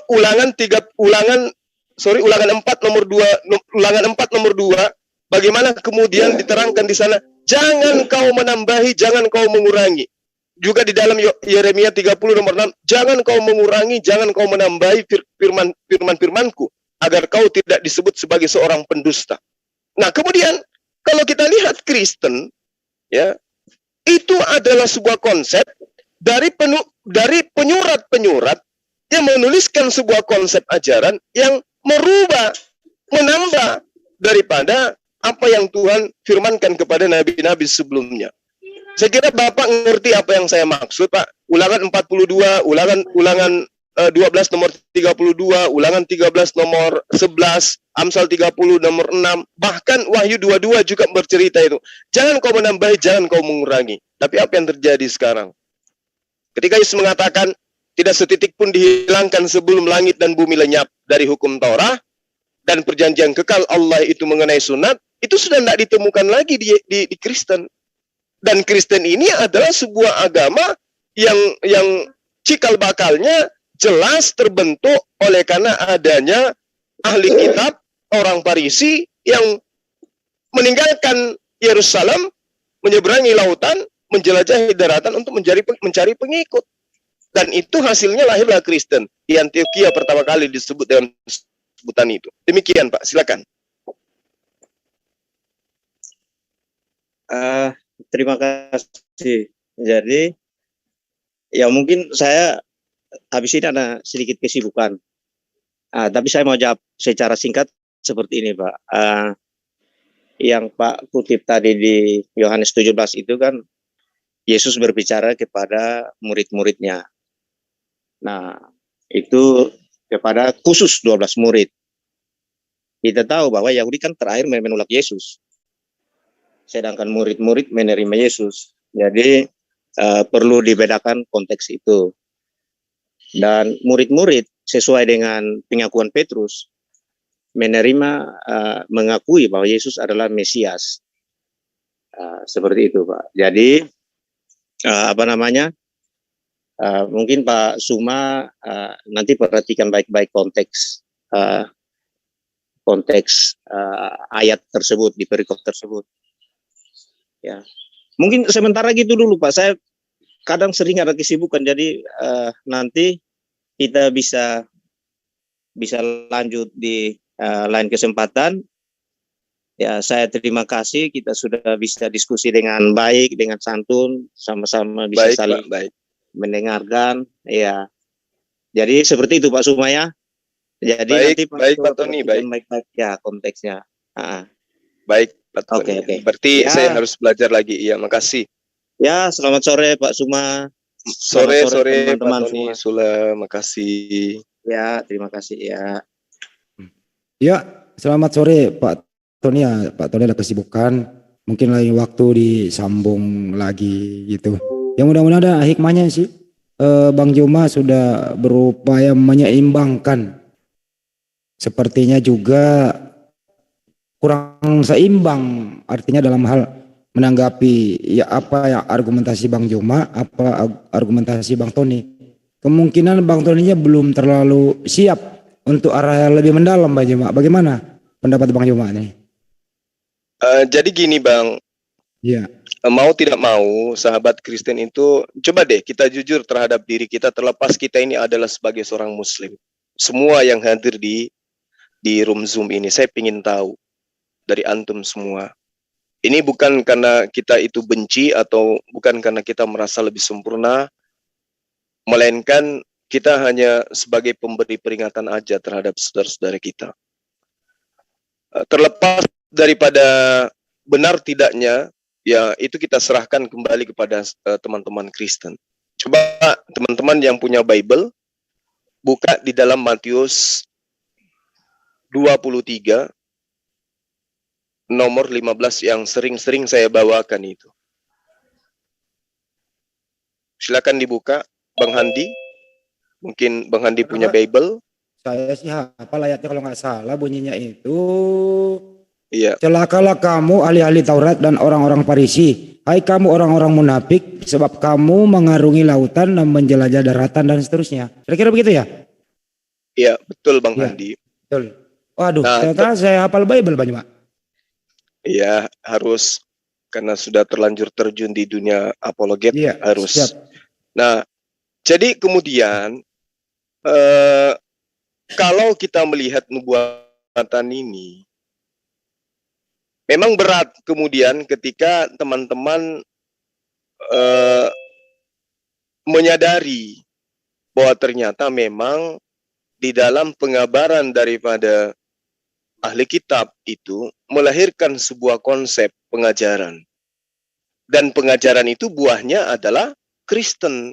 ulangan 4 nomor 2, bagaimana kemudian diterangkan di sana, jangan kau menambahi, jangan kau mengurangi. Juga di dalam Yeremia 30 nomor 6, jangan kau mengurangi, jangan kau menambahi firman-firmanku, agar kau tidak disebut sebagai seorang pendusta. Nah, kemudian kalau kita lihat Kristen, ya, itu adalah sebuah konsep dari penyurat-penyurat yang menuliskan sebuah konsep ajaran yang merubah, menambah daripada apa yang Tuhan firmankan kepada nabi-nabi sebelumnya. Saya kira Bapak ngerti apa yang saya maksud, Pak. Ulangan 42, ulangan 12 nomor 32, ulangan 13 nomor 11, Amsal 30 nomor 6, bahkan Wahyu 22 juga bercerita itu. Jangan kau menambahi, jangan kau mengurangi. Tapi apa yang terjadi sekarang? Ketika Yesus mengatakan, tidak setitik pun dihilangkan sebelum langit dan bumi lenyap dari hukum Taurat dan perjanjian kekal Allah itu mengenai sunat, itu sudah tidak ditemukan lagi di Kristen. Dan Kristen ini adalah sebuah agama yang cikal bakalnya jelas terbentuk oleh karena adanya ahli kitab, orang Farisi yang meninggalkan Yerusalem, menyeberangi lautan, menjelajahi daratan untuk mencari pengikut. Dan itu hasilnya lahirlah Kristen. Di Antioquia pertama kali disebut dengan sebutan itu. Demikian, Pak, silakan. Terima kasih. Jadi, ya mungkin saya habis ini ada sedikit kesibukan. Tapi saya mau jawab secara singkat seperti ini, Pak. Yang Pak kutip tadi di Yohanes 17 itu kan Yesus berbicara kepada murid-muridnya. Nah, itu kepada khusus 12 murid. Kita tahu bahwa Yahudi kan terakhir menolak Yesus. Sedangkan murid-murid menerima Yesus. Jadi perlu dibedakan konteks itu. Dan murid-murid sesuai dengan pengakuan Petrus menerima, mengakui bahwa Yesus adalah Mesias. Seperti itu, Pak. Jadi mungkin Pak Suma nanti perhatikan baik-baik konteks ayat tersebut di perikop tersebut. Ya, mungkin sementara gitu dulu, Pak. Saya kadang sering ada kesibukan, jadi nanti kita bisa lanjut di lain kesempatan. Ya, saya terima kasih, kita sudah bisa diskusi dengan baik, dengan santun, sama-sama bisa Baik, saling Pak, baik. mendengarkan. Ya, jadi seperti itu, Pak Sumaya. Jadi Baik, nanti baik, Pak Tony, baik ya konteksnya. Baik, Pak Tony. Oke. Berarti Ya. saya harus belajar lagi. Iya, makasih. Ya, selamat sore Pak Suma. Sore, Pak teman-teman Tony, semua. Sula, makasih. Ya, terima kasih ya. Ya, selamat sore Pak Tony. Ya, Pak Tony ada kesibukan. Mungkin lain waktu disambung lagi gitu. Yang mudah-mudahan ada hikmahnya sih. Bang Juma sudah berupaya menyeimbangkan. Sepertinya juga kurang seimbang, artinya dalam hal menanggapi ya apa ya argumentasi Bang Juma, apa argumentasi Bang Tony. Kemungkinan Bang Tony-nya belum terlalu siap untuk arah yang lebih mendalam, Bang Juma. Bagaimana pendapat Bang Juma ini? Jadi gini, Bang. Iya. Mau tidak mau, sahabat Kristen itu, coba deh kita jujur terhadap diri kita, terlepas kita ini adalah sebagai seorang Muslim. Semua yang hadir di room Zoom ini, saya ingin tahu dari antum semua. Ini bukan karena kita itu benci atau bukan karena kita merasa lebih sempurna, melainkan kita hanya sebagai pemberi peringatan aja terhadap saudara-saudara kita. Terlepas daripada benar tidaknya, ya itu kita serahkan kembali kepada teman-teman Kristen. Coba teman-teman yang punya Bible, buka di dalam Matius 23, nomor 15 yang sering-sering saya bawakan itu. Silakan dibuka, Bang Handi. Mungkin Bang Handi punya Bible. Saya sih hafal ayatnya kalau nggak salah bunyinya itu. Iya. Celakalah kamu ahli-ahli Taurat dan orang-orang Farisi. Hai kamu orang-orang munafik, sebab kamu mengarungi lautan dan menjelajah daratan dan seterusnya. Kira-kira begitu ya? Iya, betul Bang Iya. Handi. Betul. Waduh, Nah, ternyata saya hafal Bible banyak, Pak. Iya, harus karena sudah terlanjur terjun di dunia apologet Iya, harus. siap. Nah, jadi kemudian kalau kita melihat nubuatan ini, memang berat kemudian ketika teman-teman menyadari bahwa ternyata memang di dalam pengabaran daripada ahli kitab itu melahirkan sebuah konsep pengajaran. Dan pengajaran itu buahnya adalah Kristen.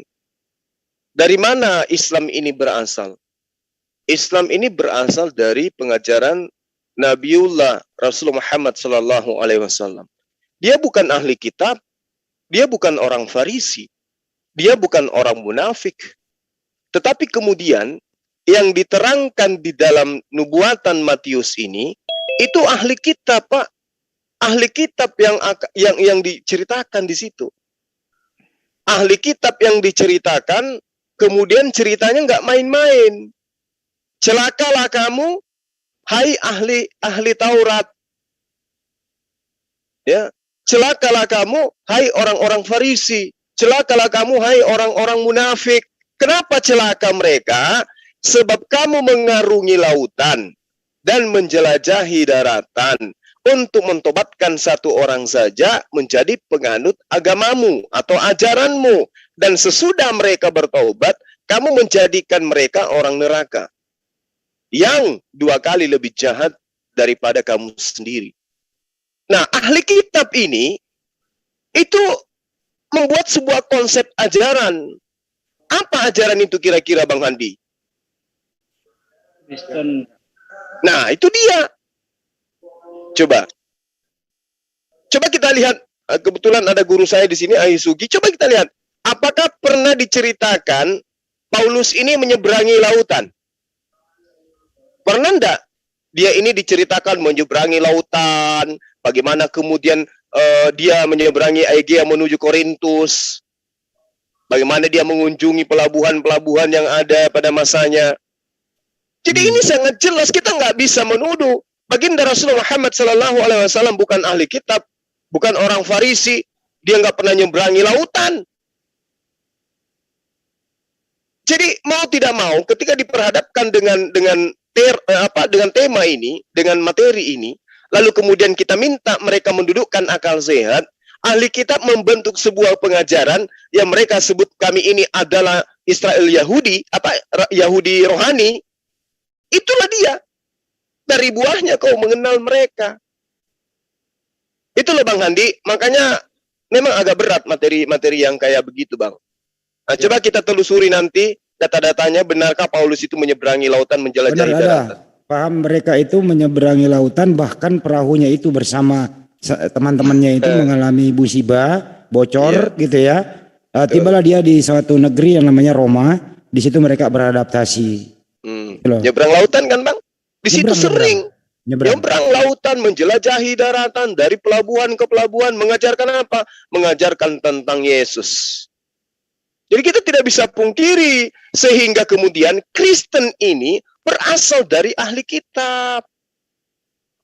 Dari mana Islam ini berasal? Islam ini berasal dari pengajaran Nabiullah Rasulullah Muhammad sallallahu alaihi wasallam. Dia bukan ahli kitab, dia bukan orang Farisi, dia bukan orang munafik. Tetapi kemudian yang diterangkan di dalam nubuatan Matius ini itu ahli kitab, Pak. Ahli kitab yang diceritakan di situ. Ahli kitab yang diceritakan, kemudian ceritanya nggak main-main. Celakalah kamu, hai ahli Taurat. Ya, celakalah kamu, hai orang-orang Farisi. Celakalah kamu, hai orang-orang munafik. Kenapa celaka mereka? Sebab kamu mengarungi lautan dan menjelajahi daratan untuk mentobatkan satu orang saja menjadi penganut agamamu atau ajaranmu. Dan sesudah mereka bertaubat, kamu menjadikan mereka orang neraka yang 2 kali lebih jahat daripada kamu sendiri. Nah, ahli kitab ini itu membuat sebuah konsep ajaran. Apa ajaran itu kira-kira Bang Handi? Kristen. Nah, itu dia. Coba kita lihat. Kebetulan ada guru saya di sini, Aisugi. Coba kita lihat. Apakah pernah diceritakan Paulus ini menyeberangi lautan? Pernah enggak? Dia ini diceritakan menyeberangi lautan. Bagaimana kemudian dia menyeberangi Aegea menuju Korintus. Bagaimana dia mengunjungi pelabuhan-pelabuhan yang ada pada masanya. Jadi ini sangat jelas, kita nggak bisa menuduh. Baginda Rasulullah Muhammad SAW bukan ahli kitab, bukan orang Farisi, dia nggak pernah nyeberangi lautan. Jadi mau tidak mau, ketika diperhadapkan dengan tema ini, dengan materi ini, lalu kemudian kita minta mereka mendudukkan akal sehat, ahli kitab membentuk sebuah pengajaran yang mereka sebut kami ini adalah Israel Yahudi, Yahudi rohani. Itulah dia. Dari buahnya kau mengenal mereka. Itulah Bang Handi. Makanya memang agak berat materi-materi yang kayak begitu, Bang. Nah, coba kita telusuri nanti data-datanya. Benarkah Paulus itu menyeberangi lautan, menjelajahi daratan? Paham mereka itu menyeberangi lautan, bahkan perahunya itu bersama teman-temannya itu mengalami musibah, bocor gitu ya. Tibalah dia di suatu negeri yang namanya Roma. Di situ mereka beradaptasi. Nyebrang lautan kan Bang? Di situ sering nyebrang lautan, menjelajahi daratan dari pelabuhan ke pelabuhan, mengajarkan apa? Mengajarkan tentang Yesus. Jadi kita tidak bisa pungkiri sehingga kemudian Kristen ini berasal dari ahli kitab.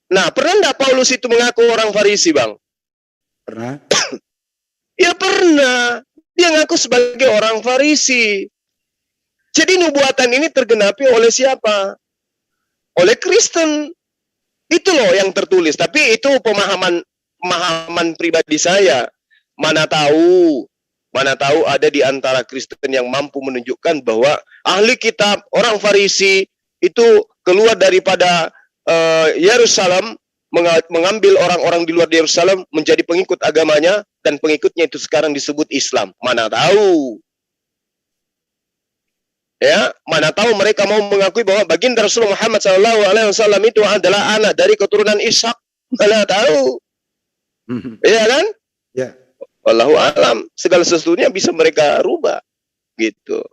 Nah, pernah enggak Paulus itu mengaku orang Farisi, Bang? Pernah. Ya pernah. Dia ngaku sebagai orang Farisi. Jadi nubuatan ini tergenapi oleh siapa? Oleh Kristen. Itu loh yang tertulis. Tapi itu pemahaman pribadi saya. Mana tahu ada di antara Kristen yang mampu menunjukkan bahwa ahli kitab, orang Farisi itu keluar daripada Yerusalem, mengambil orang-orang di luar Yerusalem menjadi pengikut agamanya, dan pengikutnya itu sekarang disebut Islam. Mana tahu. Ya, mana tahu mereka mau mengakui bahwa baginda Rasulullah Muhammad SAW itu adalah anak dari keturunan Ishak. Mana tahu. Iya kan? Ya. Wallahu alam. Segala sesuatunya bisa mereka rubah. Gitu.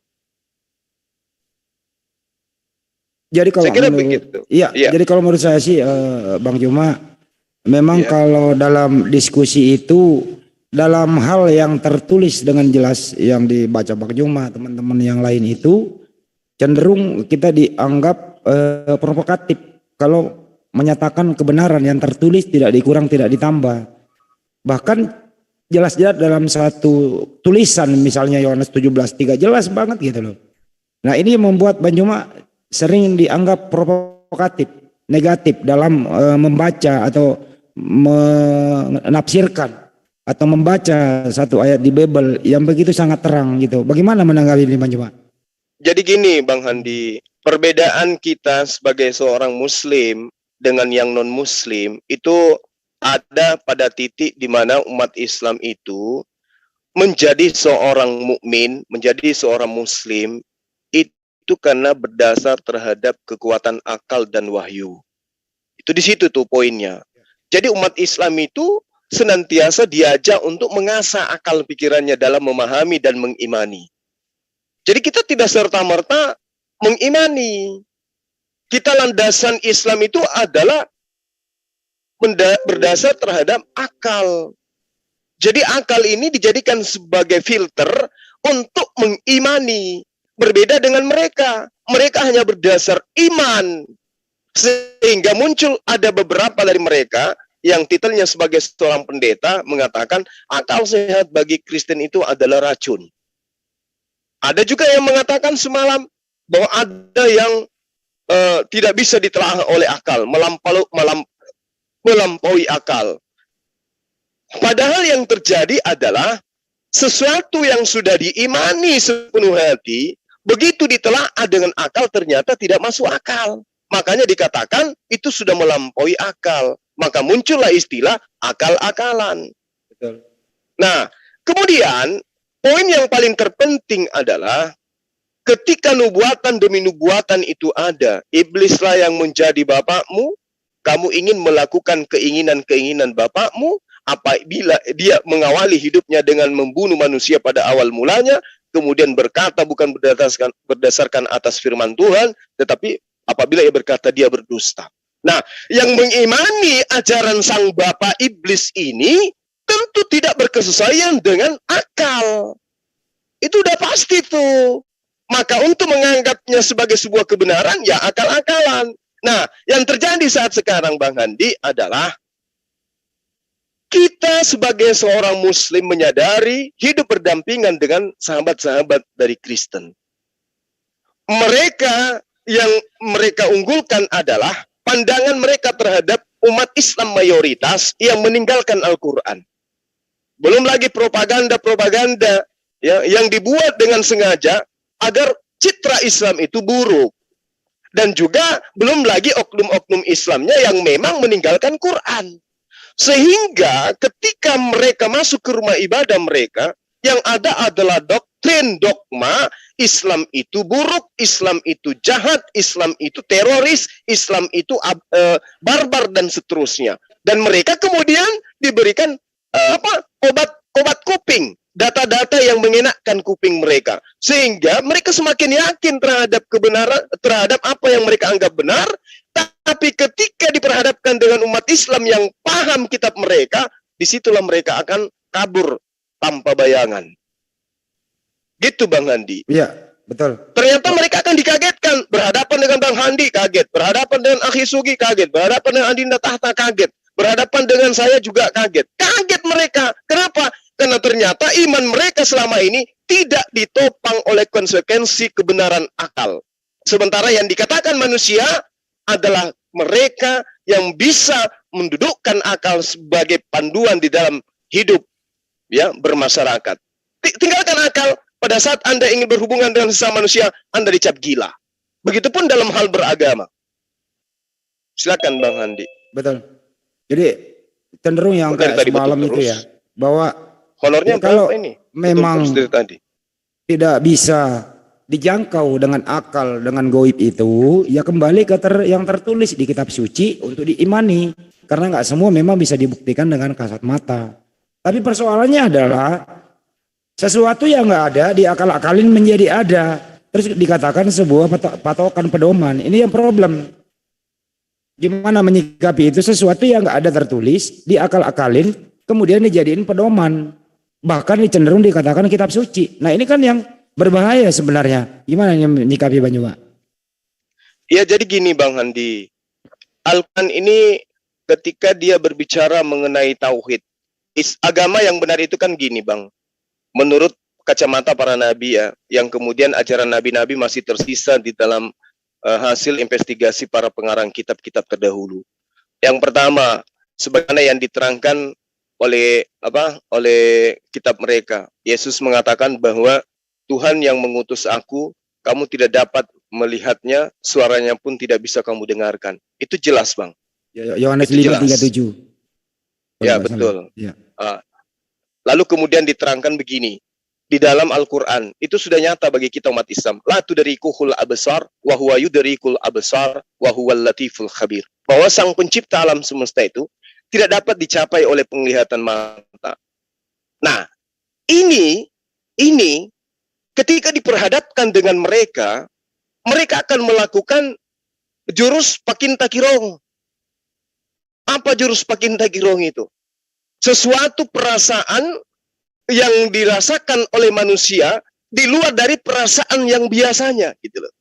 Jadi kalau Saya kira menurut, begitu. iya, Iya. jadi kalau menurut saya sih, Bang Juma, memang Iya. kalau dalam diskusi itu, dalam hal yang tertulis dengan jelas yang dibaca Bang Juma, teman-teman yang lain itu, cenderung kita dianggap provokatif. Kalau menyatakan kebenaran yang tertulis tidak dikurang, tidak ditambah. Bahkan jelas-jelas dalam satu tulisan, misalnya Yohanes 17:3, jelas banget gitu loh. Nah ini membuat Bang Juma sering dianggap provokatif, negatif dalam membaca atau menafsirkan atau membaca satu ayat di Bible yang begitu sangat terang gitu. Bagaimana menanggapi ini Bang Juma? Jadi gini Bang Handi, perbedaan kita sebagai seorang muslim dengan yang non muslim itu ada pada titik di mana umat Islam itu menjadi seorang mukmin, menjadi seorang muslim itu karena berdasar terhadap kekuatan akal dan wahyu. Itu di situ tuh poinnya. Jadi umat Islam itu senantiasa diajak untuk mengasah akal pikirannya dalam memahami dan mengimani. Jadi kita tidak serta-merta mengimani. Kita landasan Islam itu adalah berdasar terhadap akal. Jadi akal ini dijadikan sebagai filter untuk mengimani. Berbeda dengan mereka. Mereka hanya berdasar iman. Sehingga muncul ada beberapa dari mereka yang titelnya sebagai seorang pendeta mengatakan akal sehat bagi Kristen itu adalah racun. Ada juga yang mengatakan semalam bahwa ada yang tidak bisa ditelaah oleh akal, melampaui akal. Padahal yang terjadi adalah sesuatu yang sudah diimani sepenuh hati, begitu ditelaah dengan akal ternyata tidak masuk akal. Makanya dikatakan itu sudah melampaui akal. Maka muncullah istilah akal-akalan. Betul. Nah, kemudian poin yang paling terpenting adalah ketika nubuatan demi nubuatan itu ada, iblislah yang menjadi bapakmu, kamu ingin melakukan keinginan-keinginan bapakmu, apabila dia mengawali hidupnya dengan membunuh manusia pada awal mulanya, kemudian berkata bukan berdasarkan atas firman Tuhan, tetapi apabila ia berkata dia berdusta. Nah, yang mengimani ajaran sang bapak iblis ini tentu tidak berkesesuaian dengan akal. Itu udah pasti tuh. Maka untuk menganggapnya sebagai sebuah kebenaran, ya akal-akalan. Nah, yang terjadi saat sekarang Bang Handi adalah kita sebagai seorang muslim menyadari hidup berdampingan dengan sahabat-sahabat dari Kristen. Mereka yang mereka unggulkan adalah pandangan mereka terhadap umat Islam mayoritas yang meninggalkan Al-Quran. Belum lagi propaganda-propaganda ya, yang dibuat dengan sengaja agar citra Islam itu buruk. Dan juga belum lagi oknum-oknum Islamnya yang memang meninggalkan Quran. Sehingga ketika mereka masuk ke rumah ibadah mereka, yang ada adalah doktrin dogma, Islam itu buruk, Islam itu jahat, Islam itu teroris, Islam itu barbar dan seterusnya. Dan mereka kemudian diberikan obat kuping, data-data yang mengenakkan kuping mereka, sehingga mereka semakin yakin terhadap kebenaran, terhadap apa yang mereka anggap benar. Tapi ketika diperhadapkan dengan umat Islam yang paham kitab mereka, disitulah mereka akan kabur tanpa bayangan. Gitu Bang Handi. Iya, betul. Ternyata mereka akan dikagetkan. Berhadapan dengan Bang Handi kaget. Berhadapan dengan Akhi Sugi kaget. Berhadapan dengan Adinda Tahta kaget. Berhadapan dengan saya juga kaget. Kaget mereka. Kenapa? Karena ternyata iman mereka selama ini tidak ditopang oleh konsekuensi kebenaran akal. Sementara yang dikatakan manusia adalah mereka yang bisa mendudukkan akal sebagai panduan di dalam hidup ya bermasyarakat. Tinggalkan akal. Pada saat Anda ingin berhubungan dengan sesama manusia, Anda dicap gila. Begitupun dalam hal beragama. Silakan Bang Handi. Betul. Jadi cenderung yang kayak semalam itu ya, bahwa honornya kalau ini memang tadi tidak bisa dijangkau dengan akal, dengan goib itu, ya kembali ke yang tertulis di kitab suci untuk diimani. Karena nggak semua memang bisa dibuktikan dengan kasat mata. Tapi persoalannya adalah sesuatu yang nggak ada diakal-akalin menjadi ada. terus dikatakan sebuah patokan pedoman. Ini yang problem. Gimana menyikapi itu sesuatu yang nggak ada tertulis, diakal-akalin, kemudian dijadiin pedoman. Bahkan cenderung dikatakan kitab suci. Nah ini kan yang berbahaya sebenarnya. Gimana menyikapi Bang Juma? Ya jadi gini Bang Handi, Al-Quran ini ketika dia berbicara mengenai tauhid, agama yang benar itu kan gini Bang, menurut kacamata para nabi ya, yang kemudian ajaran nabi-nabi masih tersisa di dalam hasil investigasi para pengarang kitab-kitab terdahulu. Yang pertama, sebagaimana yang diterangkan oleh kitab mereka, Yesus mengatakan bahwa Tuhan yang mengutus aku, kamu tidak dapat melihatnya, suaranya pun tidak bisa kamu dengarkan. Itu jelas Bang. Yohanes 5:37. Ya betul. Ya. Lalu kemudian diterangkan begini, di dalam Al-Quran itu sudah nyata bagi kita umat Islam. La tudrikuhul absar wa huwa yudrikul absar wa huwal latiful khabir. Bahwa sang pencipta alam semesta itu tidak dapat dicapai oleh penglihatan mata. Nah, ini ketika diperhadapkan dengan mereka akan melakukan jurus pakintakirong. Apa jurus pakintakirong itu? Sesuatu perasaan yang dirasakan oleh manusia di luar dari perasaan yang biasanya, gitu loh.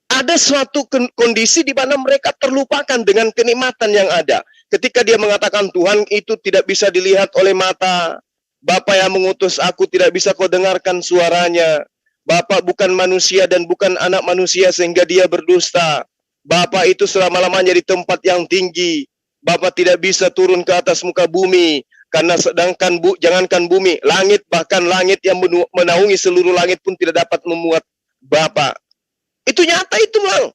Ada suatu kondisi di mana mereka terlupakan dengan kenikmatan yang ada. Ketika dia mengatakan Tuhan itu tidak bisa dilihat oleh mata, Bapa yang mengutus aku tidak bisa kau dengarkan suaranya. Bapa bukan manusia dan bukan anak manusia sehingga dia berdusta. Bapa itu selama-lamanya di tempat yang tinggi. Bapa tidak bisa turun ke atas muka bumi. Karena sedangkan jangankan bumi, langit, bahkan langit yang menaungi seluruh langit pun tidak dapat memuat Bapa. Itu nyata itu Bang.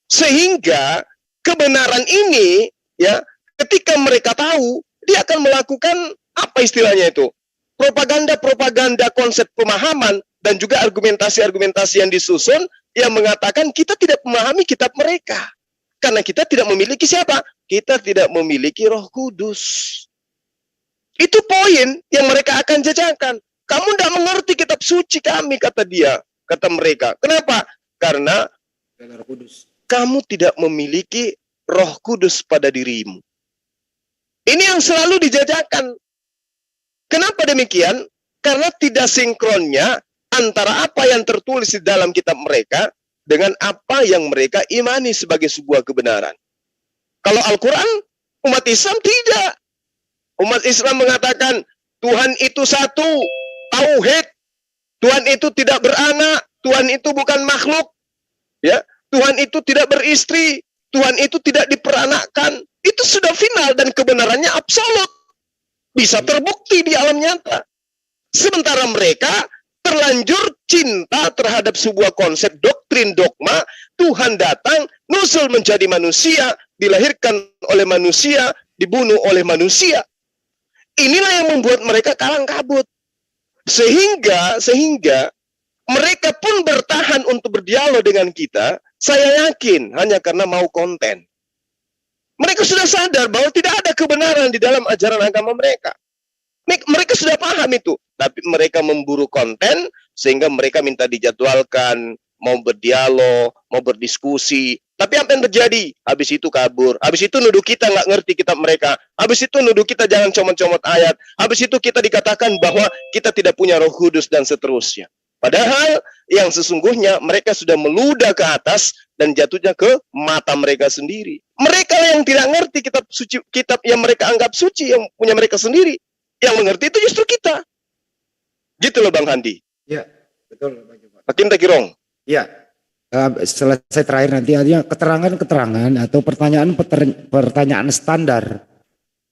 Sehingga kebenaran ini ya, ketika mereka tahu, dia akan melakukan apa istilahnya itu? Propaganda konsep pemahaman dan juga argumentasi-argumentasi yang disusun yang mengatakan kita tidak memahami kitab mereka. Karena kita tidak memiliki siapa? Kita tidak memiliki Roh Kudus. Itu poin yang mereka akan jajakan. Kamu tidak mengerti kitab suci kami, kata mereka. Kenapa? Karena kamu tidak memiliki Roh Kudus pada dirimu. Ini yang selalu dijajakan. Kenapa demikian? Karena tidak sinkronnya antara apa yang tertulis di dalam kitab mereka dengan apa yang mereka imani sebagai sebuah kebenaran. Kalau Al-Quran, umat Islam tidak. Umat Islam mengatakan Tuhan itu satu, tauhid. Tuhan itu tidak beranak, Tuhan itu bukan makhluk. Ya, Tuhan itu tidak beristri, Tuhan itu tidak diperanakkan. Itu sudah final dan kebenarannya absolut. Bisa terbukti di alam nyata. Sementara mereka terlanjur cinta terhadap sebuah konsep doktrin dogma. Tuhan datang, nusul menjadi manusia, dilahirkan oleh manusia, dibunuh oleh manusia. Inilah yang membuat mereka kalang kabut. Sehingga mereka pun bertahan untuk berdialog dengan kita, saya yakin hanya karena mau konten. Mereka sudah sadar bahwa tidak ada kebenaran di dalam ajaran agama mereka. Mereka sudah paham itu, tapi mereka memburu konten sehingga mereka minta dijadwalkan, mau berdialog, mau berdiskusi. Tapi apa yang terjadi? Habis itu kabur. Habis itu nuduh kita nggak ngerti kitab mereka. Habis itu nuduh kita jangan comot-comot ayat. Habis itu kita dikatakan bahwa kita tidak punya Roh Kudus dan seterusnya. Padahal yang sesungguhnya mereka sudah meludah ke atas dan jatuhnya ke mata mereka sendiri. Mereka yang tidak ngerti kitab suci, kitab yang mereka anggap suci, yang punya mereka sendiri. Yang mengerti itu justru kita. Gitu loh Bang Handi. Ya, betul Bang Juma. Hakim Takirong. Ya, selesai terakhir nanti artinya keterangan-keterangan atau pertanyaan standar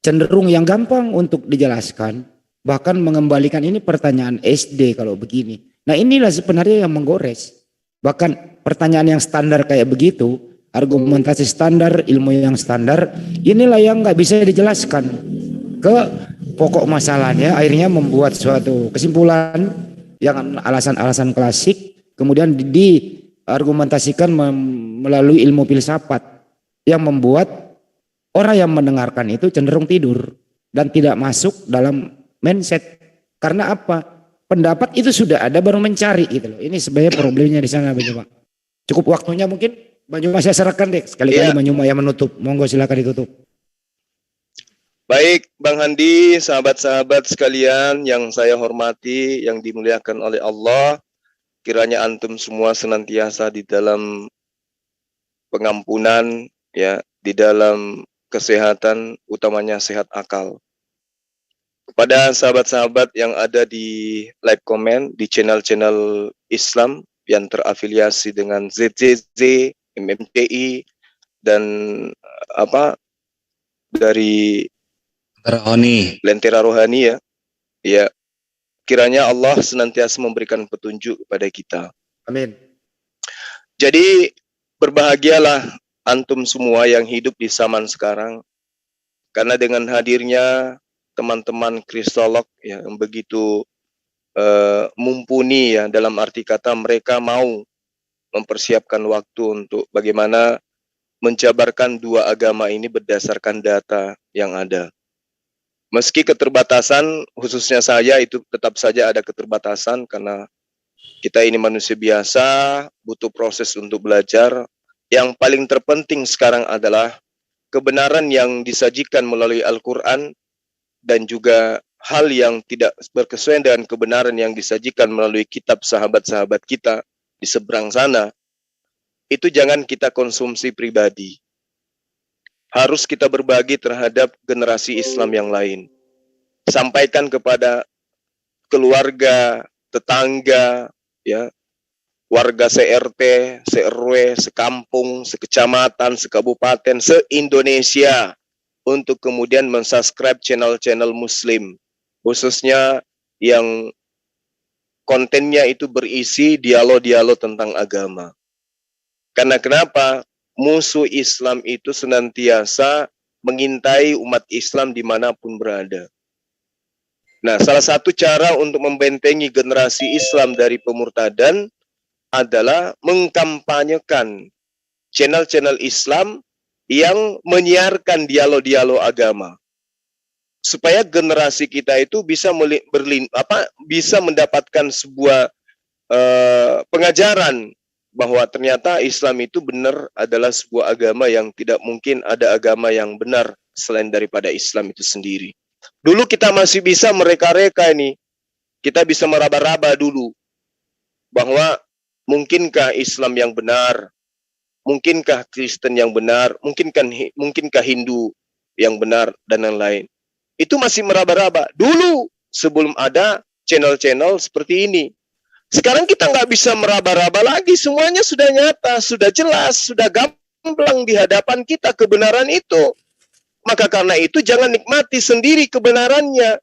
cenderung yang gampang untuk dijelaskan, bahkan mengembalikan ini pertanyaan SD kalau begini. Nah inilah sebenarnya yang menggores. Bahkan pertanyaan yang standar kayak begitu, argumentasi standar, ilmu yang standar, inilah yang nggak bisa dijelaskan ke pokok masalahnya, akhirnya membuat suatu kesimpulan yang alasan-alasan klasik, kemudian diargumentasikan melalui ilmu filsafat yang membuat orang yang mendengarkan itu cenderung tidur dan tidak masuk dalam mindset. Karena apa? pendapat itu sudah ada baru mencari gitu loh. Ini sebenarnya problemnya di sana Banyuma. Cukup waktunya mungkin Banyuma saya serahkan deh sekali-kali Iya. Banyuma yang menutup. Monggo silakan ditutup. Baik, Bang Handi, sahabat-sahabat sekalian yang saya hormati, yang dimuliakan oleh Allah, kiranya antum semua senantiasa di dalam pengampunan, ya, di dalam kesehatan, utamanya sehat akal. Kepada sahabat-sahabat yang ada di live comment di channel-channel Islam yang terafiliasi dengan ZZZ, MMCI, dan dari Rohani. Lentera Rohani, ya, kiranya Allah senantiasa memberikan petunjuk kepada kita. Amin. Jadi berbahagialah antum semua yang hidup di zaman sekarang, karena dengan hadirnya teman-teman kristolog ya, yang begitu mumpuni ya, dalam arti kata mereka mau mempersiapkan waktu untuk bagaimana menjabarkan dua agama ini berdasarkan data yang ada. Meski keterbatasan, khususnya saya itu tetap saja ada keterbatasan karena kita ini manusia biasa, butuh proses untuk belajar. Yang paling terpenting sekarang adalah kebenaran yang disajikan melalui Al-Quran dan juga hal yang tidak berkesesuaian dengan kebenaran yang disajikan melalui kitab sahabat-sahabat kita di seberang sana, itu jangan kita konsumsi pribadi. Harus kita berbagi terhadap generasi Islam yang lain. Sampaikan kepada keluarga, tetangga, ya, warga se-RT, se-RW, sekampung, sekecamatan, sekabupaten, se-Indonesia untuk kemudian mensubscribe channel-channel Muslim, khususnya yang kontennya itu berisi dialog-dialog tentang agama. Karena kenapa? Musuh Islam itu senantiasa mengintai umat Islam dimanapun berada. Nah, salah satu cara untuk membentengi generasi Islam dari pemurtadan adalah mengkampanyekan channel-channel Islam yang menyiarkan dialog-dialog agama. Supaya generasi kita itu bisa bisa mendapatkan sebuah pengajaran bahwa ternyata Islam itu benar adalah sebuah agama yang tidak mungkin ada agama yang benar selain daripada Islam itu sendiri. Dulu kita masih bisa mereka-reka ini, kita bisa meraba-raba dulu bahwa mungkinkah Islam yang benar, mungkinkah Kristen yang benar, mungkinkah Hindu yang benar dan lain-lain. Itu masih meraba-raba dulu sebelum ada channel-channel seperti ini. Sekarang kita nggak bisa meraba-raba lagi, semuanya sudah nyata, sudah jelas, sudah gamblang di hadapan kita kebenaran itu. Maka karena itu jangan nikmati sendiri kebenarannya.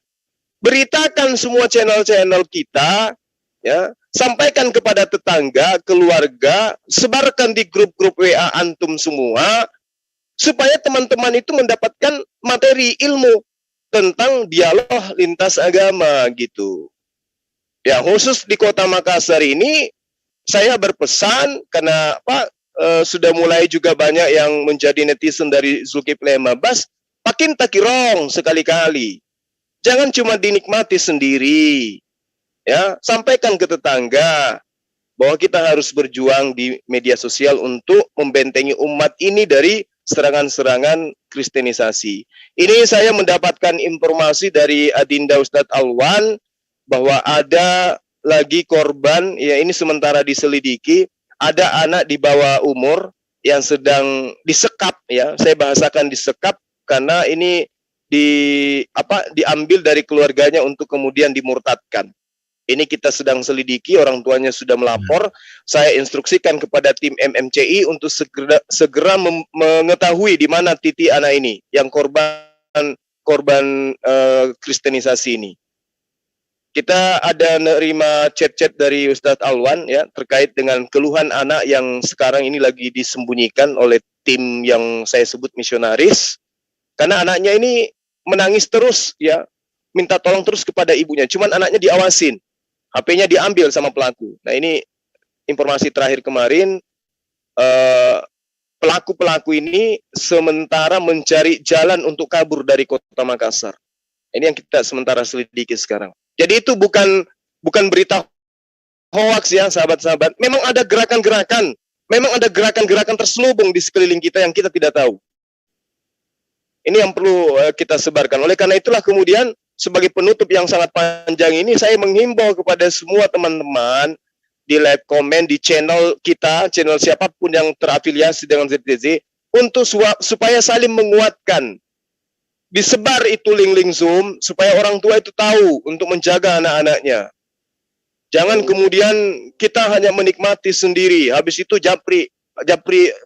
Beritakan semua channel-channel kita, ya, sampaikan kepada tetangga, keluarga, sebarkan di grup-grup WA antum semua, supaya teman-teman itu mendapatkan materi ilmu tentang dialog lintas agama gitu. Ya, khusus di Kota Makassar ini saya berpesan karena sudah mulai juga banyak yang menjadi netizen dari Zulkifli Mabas, makin takirong sekali-kali. Jangan cuma dinikmati sendiri. Ya, sampaikan ke tetangga bahwa kita harus berjuang di media sosial untuk membentengi umat ini dari serangan-serangan kristenisasi. Ini saya mendapatkan informasi dari Adinda Ustadz Alwan bahwa ada lagi korban, ya ini sementara diselidiki, ada anak di bawah umur yang sedang disekap, ya saya bahasakan disekap karena ini diambil dari keluarganya untuk kemudian dimurtadkan. Ini kita sedang selidiki, orang tuanya sudah melapor. Saya instruksikan kepada tim MMCI untuk segera mengetahui di mana titik anak ini yang korban kristenisasi ini. Kita ada nerima chat-chat dari Ustadz Alwan ya terkait dengan keluhan anak yang sekarang ini lagi disembunyikan oleh tim yang saya sebut misionaris. Karena anaknya ini menangis terus ya, minta tolong terus kepada ibunya. Cuman anaknya diawasin, HP-nya diambil sama pelaku. Nah ini informasi terakhir kemarin, pelaku-pelaku ini sementara mencari jalan untuk kabur dari Kota Makassar. Ini yang kita sementara selidiki sekarang. Jadi itu bukan bukan berita hoax ya sahabat-sahabat. Memang ada gerakan-gerakan, terselubung di sekeliling kita yang kita tidak tahu. Ini yang perlu kita sebarkan. Oleh karena itulah kemudian sebagai penutup yang sangat panjang ini, saya menghimbau kepada semua teman-teman di live comment di channel kita, channel siapapun yang terafiliasi dengan ZTZ, untuk supaya saling menguatkan. Disebar itu link-link Zoom supaya orang tua itu tahu untuk menjaga anak-anaknya. Jangan kemudian kita hanya menikmati sendiri. Habis itu japri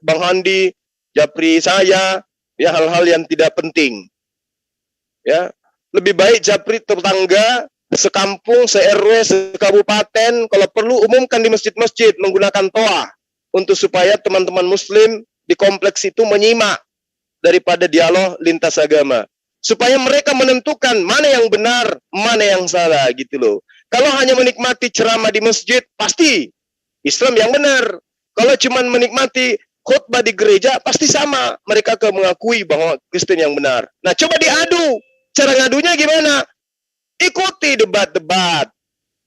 Bang Handi, japri saya, ya hal-hal yang tidak penting. Ya, lebih baik japri tetangga, sekampung, se-RW, sekabupaten, kalau perlu umumkan di masjid-masjid menggunakan toa untuk supaya teman-teman muslim di kompleks itu menyimak daripada dialog lintas agama. Supaya mereka menentukan mana yang benar, mana yang salah gitu loh. Kalau hanya menikmati ceramah di masjid, pasti Islam yang benar. Kalau cuma menikmati khutbah di gereja, pasti sama. Mereka akan mengakui bahwa Kristen yang benar. Nah, coba diadu. Cara ngadunya gimana? Ikuti debat-debat,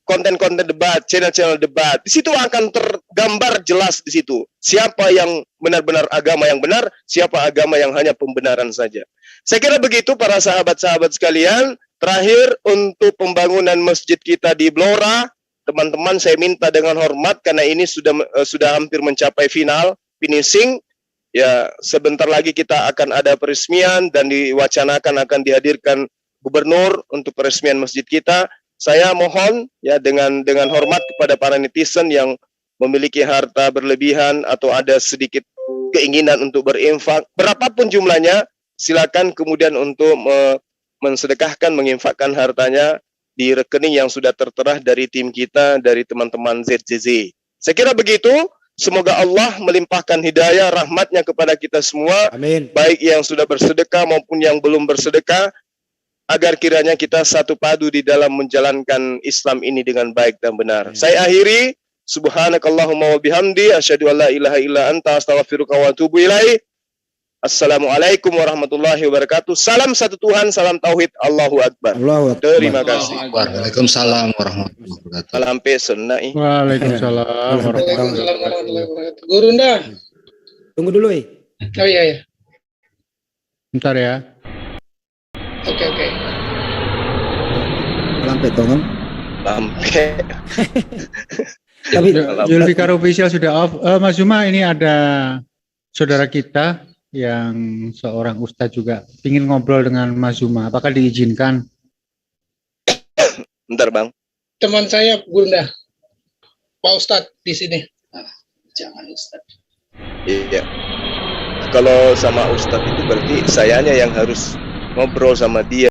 konten-konten debat, channel-channel debat. Di situ akan tergambar jelas di situ. Siapa yang benar-benar agama yang benar, siapa agama yang hanya pembenaran saja. Saya kira begitu para sahabat-sahabat sekalian. Terakhir untuk pembangunan masjid kita di Blora, teman-teman saya minta dengan hormat karena ini sudah hampir mencapai finishing. Ya, sebentar lagi kita akan ada peresmian dan diwacanakan akan dihadirkan gubernur untuk peresmian masjid kita. Saya mohon ya dengan hormat kepada para netizen yang memiliki harta berlebihan atau ada sedikit keinginan untuk berinfak, berapapun jumlahnya, silakan kemudian untuk mensedekahkan, menginfakkan hartanya di rekening yang sudah tertera dari tim kita, dari teman-teman ZJZ. Saya kira begitu. Semoga Allah melimpahkan hidayah, rahmatnya kepada kita semua. Amin. Baik yang sudah bersedekah maupun yang belum bersedekah. Agar kiranya kita satu padu di dalam menjalankan Islam ini dengan baik dan benar. Saya akhiri. Subhanakallahumma wa bihamdi. Asyhadu an la ilaha illa anta astaghfiruka wa atubu ilaih. Assalamualaikum warahmatullahi wabarakatuh. Salam satu Tuhan, salam tauhid, Allahu Akbar. Allahu Akbar. Terima kasih. Waalaikumsalam warahmatullahi wabarakatuh. Salam pesan. Waalaikumsalam warahmatullahi Wabarakatuh. Gurunda. Tunggu dulu, Oh iya. Bentar ya. Oke. Lampe tongon. Lampe. Tapi Zulfikar Official sudah off. Mas Zuma, ini ada saudara kita yang seorang ustadz juga ingin ngobrol dengan Mas Zuma. Apakah diizinkan? Bentar, Bang. Teman saya Gurunda. Pak Ustadz di sini. Jangan Ustadz. Iya. Kalau sama Ustadz itu berarti sayanya yang harus ngobrol sama dia.